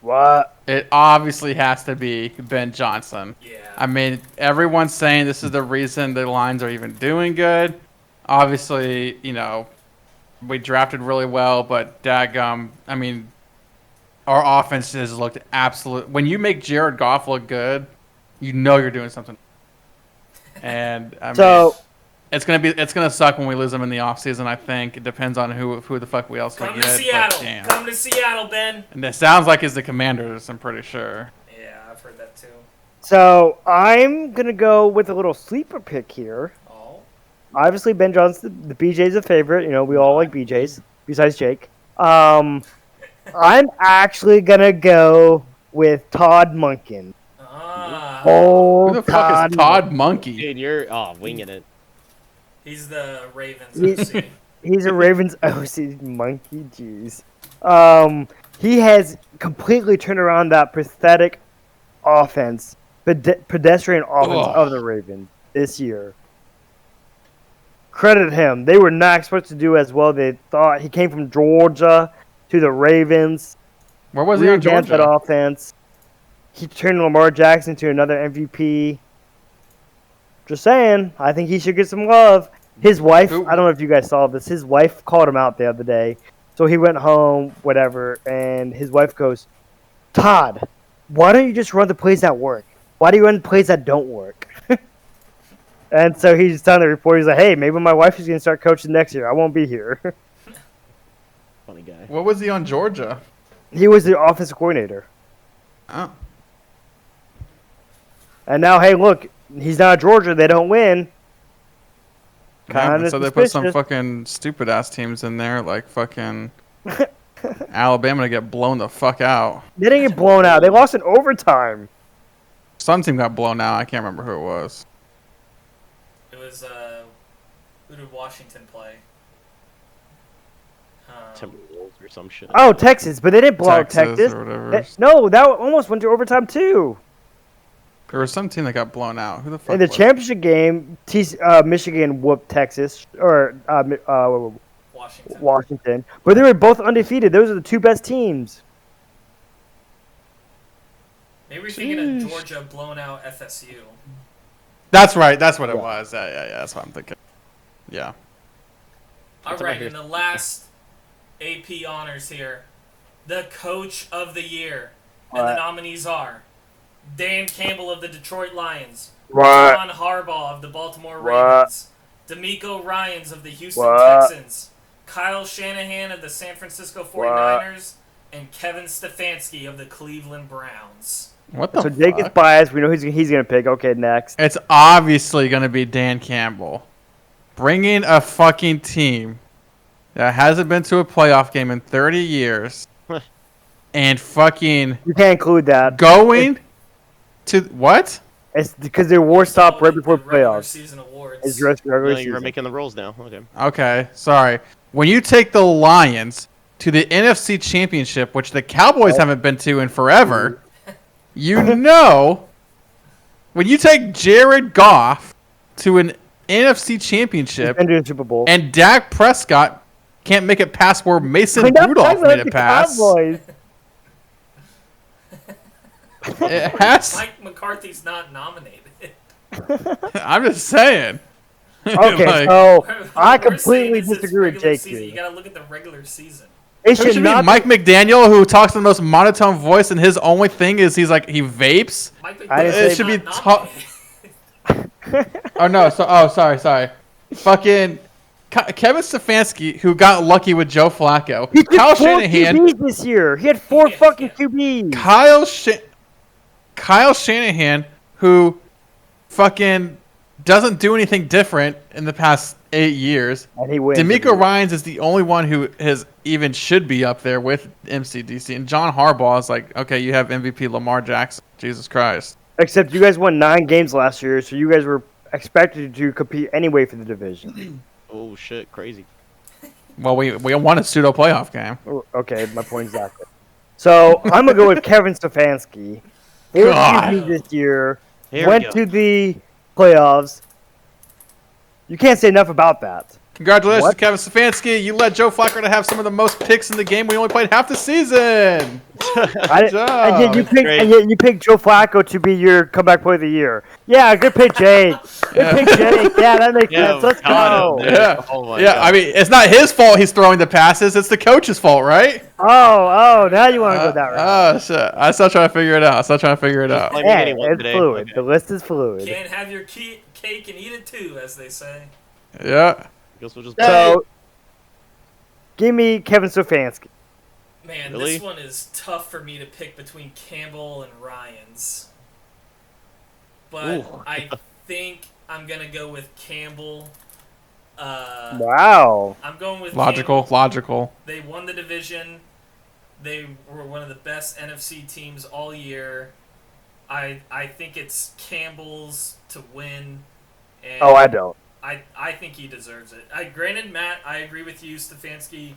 S3: What?
S2: It obviously has to be Ben Johnson.
S1: Yeah.
S2: I mean, everyone's saying this is the reason the Lions are even doing good. Obviously, we drafted really well, but daggum, I mean, our offense has looked absolute. When you make Jared Goff look good, you know you're doing something. And I mean, it's gonna suck when we lose them in the offseason, I think. It depends on who the fuck we else we
S1: Come
S2: get.
S1: to Seattle.
S2: Damn.
S1: Come to Seattle, Ben.
S2: And it sounds like it's the Commanders, I'm pretty sure.
S1: Yeah, I've heard that too.
S3: So I'm gonna go with a little sleeper pick here.
S1: Oh.
S3: Obviously, Ben Johnson, the BJ's a favorite. We all like BJ's, besides Jake. I'm actually gonna go with Todd Monken.
S1: Ah.
S3: Oh,
S2: Who the fuck is Todd Monkey?
S5: Dude, you're winging it.
S1: He's the Ravens OC.
S3: He's a Ravens OC monkey. Jeez. He has completely turned around that pathetic offense, pedestrian offense of the Ravens this year. Credit him. They were not supposed to do as well. They thought he came from Georgia to the Ravens.
S2: Where was he on
S3: Revamped that
S2: Georgia?
S3: offense. He turned Lamar Jackson to another MVP. Just saying, I think he should get some love. His wife, I don't know if you guys saw this, his wife called him out the other day. So he went home, whatever, and his wife goes, "Todd, why don't you just run the plays that work? Why do you run plays that don't work?" And so he's telling the reporter, he's like, "Hey, maybe my wife is going to start coaching next year. I won't be here."
S5: Funny guy.
S2: What was he on Georgia?
S3: He was the offensive coordinator.
S2: Oh.
S3: And now, hey, look, he's not Georgia. They don't win.
S2: Yeah, so they put some fucking stupid ass teams in there, like fucking Alabama to get blown the fuck out.
S3: They didn't get blown out. They lost in overtime.
S2: Some team got blown out. I can't remember who it was.
S1: It was, who did Washington play?
S5: Timberwolves or some shit.
S3: Oh, Texas, but they didn't blow out Texas.
S2: Or whatever.
S3: No, that almost went to overtime too.
S2: There was some team that got blown out. Who the fuck?
S3: In the
S2: was it?
S3: championship game, Michigan whooped Texas or Washington, but they were both undefeated. Those are the two best teams.
S1: Maybe we're thinking of Georgia blowing out FSU.
S2: That's right. That's what it was. Yeah. That's what I'm thinking. Yeah.
S1: All right, in the last AP honors here, the coach of the year, and the nominees are Dan Campbell of the Detroit Lions, John Harbaugh of the Baltimore Ravens, DeMeco Ryans of the Houston Texans, Kyle Shanahan of the San Francisco 49ers, and Kevin Stefanski of the Cleveland Browns.
S2: What the
S3: So Jake is
S2: fuck?
S3: biased. We know he's going to pick. Okay, next.
S2: It's obviously going to be Dan Campbell. Bringing a fucking team that hasn't been to a playoff game in 30 years and fucking
S3: You can't include that.
S2: going to what?
S3: It's because the award stopped right
S1: The
S3: before
S1: regular
S3: playoffs.
S1: season awards.
S3: It's just regular
S5: No, you're
S3: season.
S5: making the rules now. Okay.
S2: Okay, sorry. When you take the Lions to the NFC Championship, which the Cowboys haven't been to in forever, you know, when you take Jared Goff to an NFC Championship
S3: And do the Super Bowl.
S2: and Dak Prescott can't make it past where Mason
S3: We're not
S2: Rudolph
S3: talking
S2: made
S3: about
S2: it
S3: the
S2: past,
S3: Cowboys.
S2: it has.
S1: Mike McCarthy's not nominated.
S2: I'm just saying.
S3: Okay,
S2: Like,
S3: so
S1: What
S3: I
S1: we're saying
S3: completely
S1: is it's
S3: disagree with
S1: regular
S3: Jake
S1: season. You
S3: here.
S1: gotta look at the regular season.
S3: It
S2: Who
S3: should
S2: should
S3: not
S2: be Mike McDaniel, who talks in the most monotone voice, and his only thing is he vapes.
S1: Mike
S3: I didn't
S1: McCarthy's
S3: say-
S2: It should be
S1: not
S2: top.
S1: nominated.
S2: Oh no! Sorry. Fucking Kevin Stefanski, who got lucky with Joe Flacco.
S3: He took
S2: Kyle
S3: 4
S2: Shanahan.
S3: QBs this year. He had 4
S1: Yeah,
S3: fucking
S1: yeah.
S3: QBs.
S2: Kyle Shanahan, who fucking doesn't do anything different in the past 8 years.
S3: And he wins.
S2: D'Amico Ryans is the only one who should be up there with MCDC, and John Harbaugh is like, okay, you have MVP Lamar Jackson. Jesus Christ.
S3: Except you guys won 9 games last year, so you guys were expected to compete anyway for the division.
S5: Oh shit, crazy.
S2: Well, we won a pseudo playoff game.
S3: Oh, okay, my point exactly. So I'm gonna go with Kevin Stefanski. 4
S2: God.
S3: QBs this year.
S5: Here we
S3: Went
S5: go.
S3: to the playoffs. You can't say enough about that.
S2: Congratulations,
S3: What?
S2: Kevin Stefanski. You led Joe Flacco to have some of the most picks in the game. We only played half the season.
S3: And
S2: job.
S3: yet you picked Joe Flacco to be your comeback player of the year. Yeah, good pick, Jake. Good pick, Jake. Yeah, that makes sense. Let's
S5: got
S3: go.
S5: him.
S2: Yeah.
S5: Oh my
S2: Yeah,
S5: God.
S2: I mean, it's not his fault he's throwing the passes. It's the coach's fault, right?
S3: Oh, now you want to go that route.
S2: Oh, shit. I'm still trying to figure it out.
S5: Blaming
S3: Yeah,
S5: anyone
S3: it's
S5: today.
S3: fluid.
S5: Okay.
S3: The list is fluid.
S1: Can't have your cake and eat it too, as they say.
S2: Yeah.
S5: Guess we'll just
S3: So, give me Kevin Stefanski.
S1: Man,
S5: Really?
S1: this one is tough for me to pick between Campbell and Ryans. But
S5: Ooh.
S1: I think I'm going to go with Campbell.
S3: Wow.
S1: I'm going with
S2: Logical.
S1: Campbell.
S2: Logical.
S1: They won the division. They were one of the best NFC teams all year. I think it's Campbell's to win. And
S3: Oh, I don't.
S1: I think he deserves it. Granted, Matt, I agree with you. Stefanski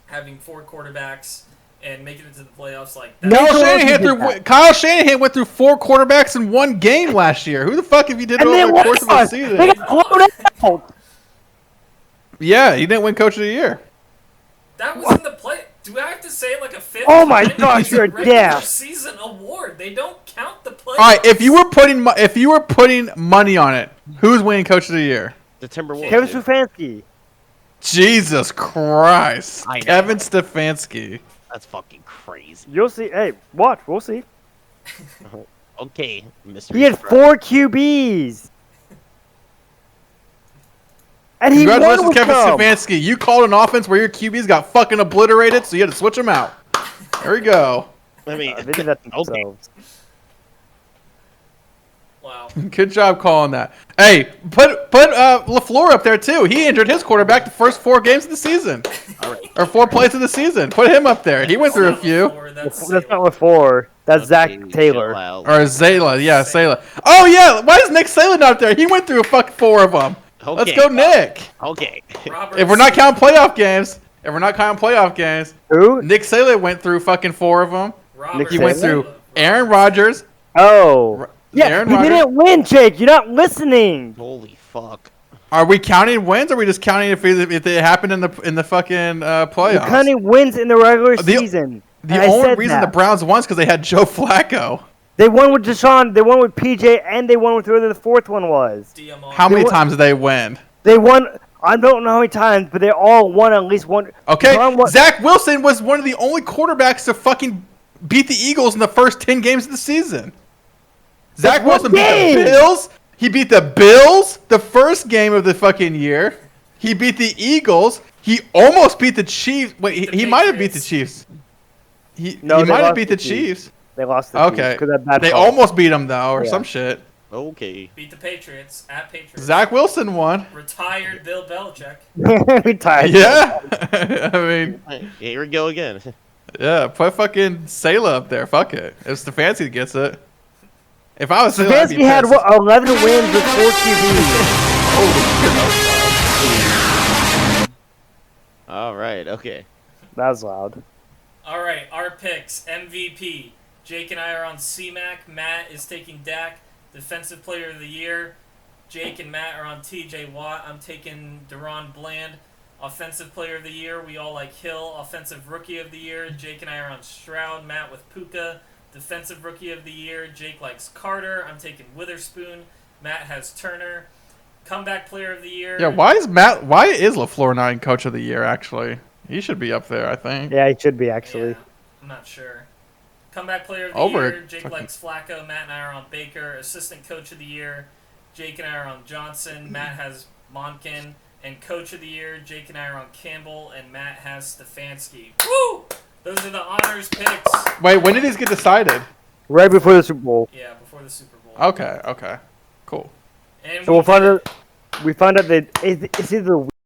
S1: having 4 quarterbacks and making it to the playoffs like that.
S3: No.
S2: Kyle Shanahan went through 4 quarterbacks in 1 game last year. Who the fuck if you did it
S3: And they
S2: over the course of the
S3: lost. They
S2: season?
S3: got blown out.
S2: Yeah, he didn't win Coach of the Year.
S1: That was in the play. Do I have to say it like a 5th?
S3: Oh my
S1: time?
S3: gosh,
S1: It's a
S3: you're
S1: regular
S3: deaf.
S1: season award. They don't count the playoffs.
S2: All right, if you were putting money on it, who's winning Coach of the Year?
S5: The Timberwolves.
S3: Kevin
S5: dude.
S3: Stefanski.
S2: Jesus Christ,
S5: I know.
S2: Kevin Stefanski.
S5: That's fucking crazy.
S3: You'll see. Hey, watch. We'll see.
S5: Okay, Mr.
S3: He had 4 QBs. And he won
S2: Congratulations,
S3: with
S2: Kevin
S3: them.
S2: Stefanski. You called an offense where your QBs got fucking obliterated, so you had to switch them out. There we go.
S5: I mean,
S3: They did that
S5: okay.
S3: themselves.
S1: Wow.
S2: Good job calling that. Hey, put LaFleur up there too. He injured his quarterback the first 4 games of the season,
S5: All right.
S2: or 4 plays of the season. Put him up there. He went through a few.
S1: That's
S3: That's not with 4. That's Zach
S5: Okay,
S3: Taylor.
S5: chill out.
S2: Or Zayla, yeah, Zayla. Oh yeah, why is Nick Saylor not up there? He went through a fucking 4 of them. Let's
S5: Okay.
S2: go, Nick.
S5: Okay.
S2: If we're not counting playoff games,
S3: Who?
S2: Nick Saylor went through fucking 4 of them.
S1: Robert
S2: He went
S3: Saylor?
S2: through Aaron Rodgers.
S3: Oh. Yeah,
S2: Aaron
S3: he
S2: Rodgers.
S3: didn't win, Jake. You're not listening.
S5: Holy fuck.
S2: Are we counting wins, or are we just counting if they happened in the fucking playoffs?
S3: You're counting wins in the regular
S2: The-
S3: season.
S2: The
S3: And I
S2: only
S3: said
S2: reason
S3: that.
S2: the Browns won is because they had Joe Flacco.
S3: They won with Deshaun. They won with PJ, and they won with whoever the 4th one was.
S1: DMR.
S2: How many
S3: won-
S2: times did they win?
S3: They won. I don't know how many times, but they all won at least one.
S2: Okay,
S3: Deshaun won-
S2: Zach Wilson was one of the only quarterbacks to fucking beat the Eagles in the first 10 games of the season. Zach
S3: That's one
S2: Wilson beat
S3: game.
S2: the Bills. He beat the Bills the first game of the fucking year. He beat the Eagles. He almost beat the Chiefs. Wait, he might have beat the
S1: Patriots.
S2: Chiefs. He
S3: No, they
S2: might have
S3: lost
S2: beat
S3: the
S2: the
S3: Chiefs.
S2: Chiefs.
S3: They lost the
S2: Okay.
S3: Chiefs. 'Cause of that
S2: They
S3: fumble.
S2: almost beat them though, or
S3: Yeah.
S2: some shit.
S5: Okay.
S1: Beat the Patriots at Patriots.
S2: Zach Wilson won.
S1: Retired Bill Belichick.
S3: We tied.
S2: Yeah. I mean,
S5: Here we go again.
S2: yeah. Put fucking Salah up there. Fuck it. If Stefanski that gets it. If I was Salah, I'd be
S3: Stefanski had
S2: pissed.
S3: 11 wins with 4 QBs.
S5: All right. Okay.
S3: That was loud.
S1: All right, our picks. MVP. Jake and I are on C-Mac. Matt is taking Dak. Defensive Player of the Year. Jake and Matt are on TJ Watt. I'm taking Deron Bland. Offensive Player of the Year, we all like Hill. Offensive Rookie of the Year, Jake and I are on Stroud. Matt with Puka. Defensive Rookie of the Year, Jake likes Carter. I'm taking Witherspoon. Matt has Turner. Comeback Player of the Year.
S2: Yeah. Why is LaFleur not in Coach of the Year? Actually, he should be up there. I think.
S3: Yeah, he should be, actually.
S1: Yeah, I'm not sure. Comeback Player of the
S2: Over
S1: Year, Jake
S2: fucking-
S1: likes Flacco. Matt and I are on Baker. Assistant Coach of the Year, Jake and I are on Johnson. Matt has Monken. And Coach of the Year, Jake and I are on Campbell, and Matt has Stefanski. Woo! Those are the honors picks.
S2: Wait, when did these get decided?
S3: Right before the Super Bowl.
S1: Yeah, before the Super Bowl.
S2: Okay. Cool.
S1: And
S3: So we found out that it's either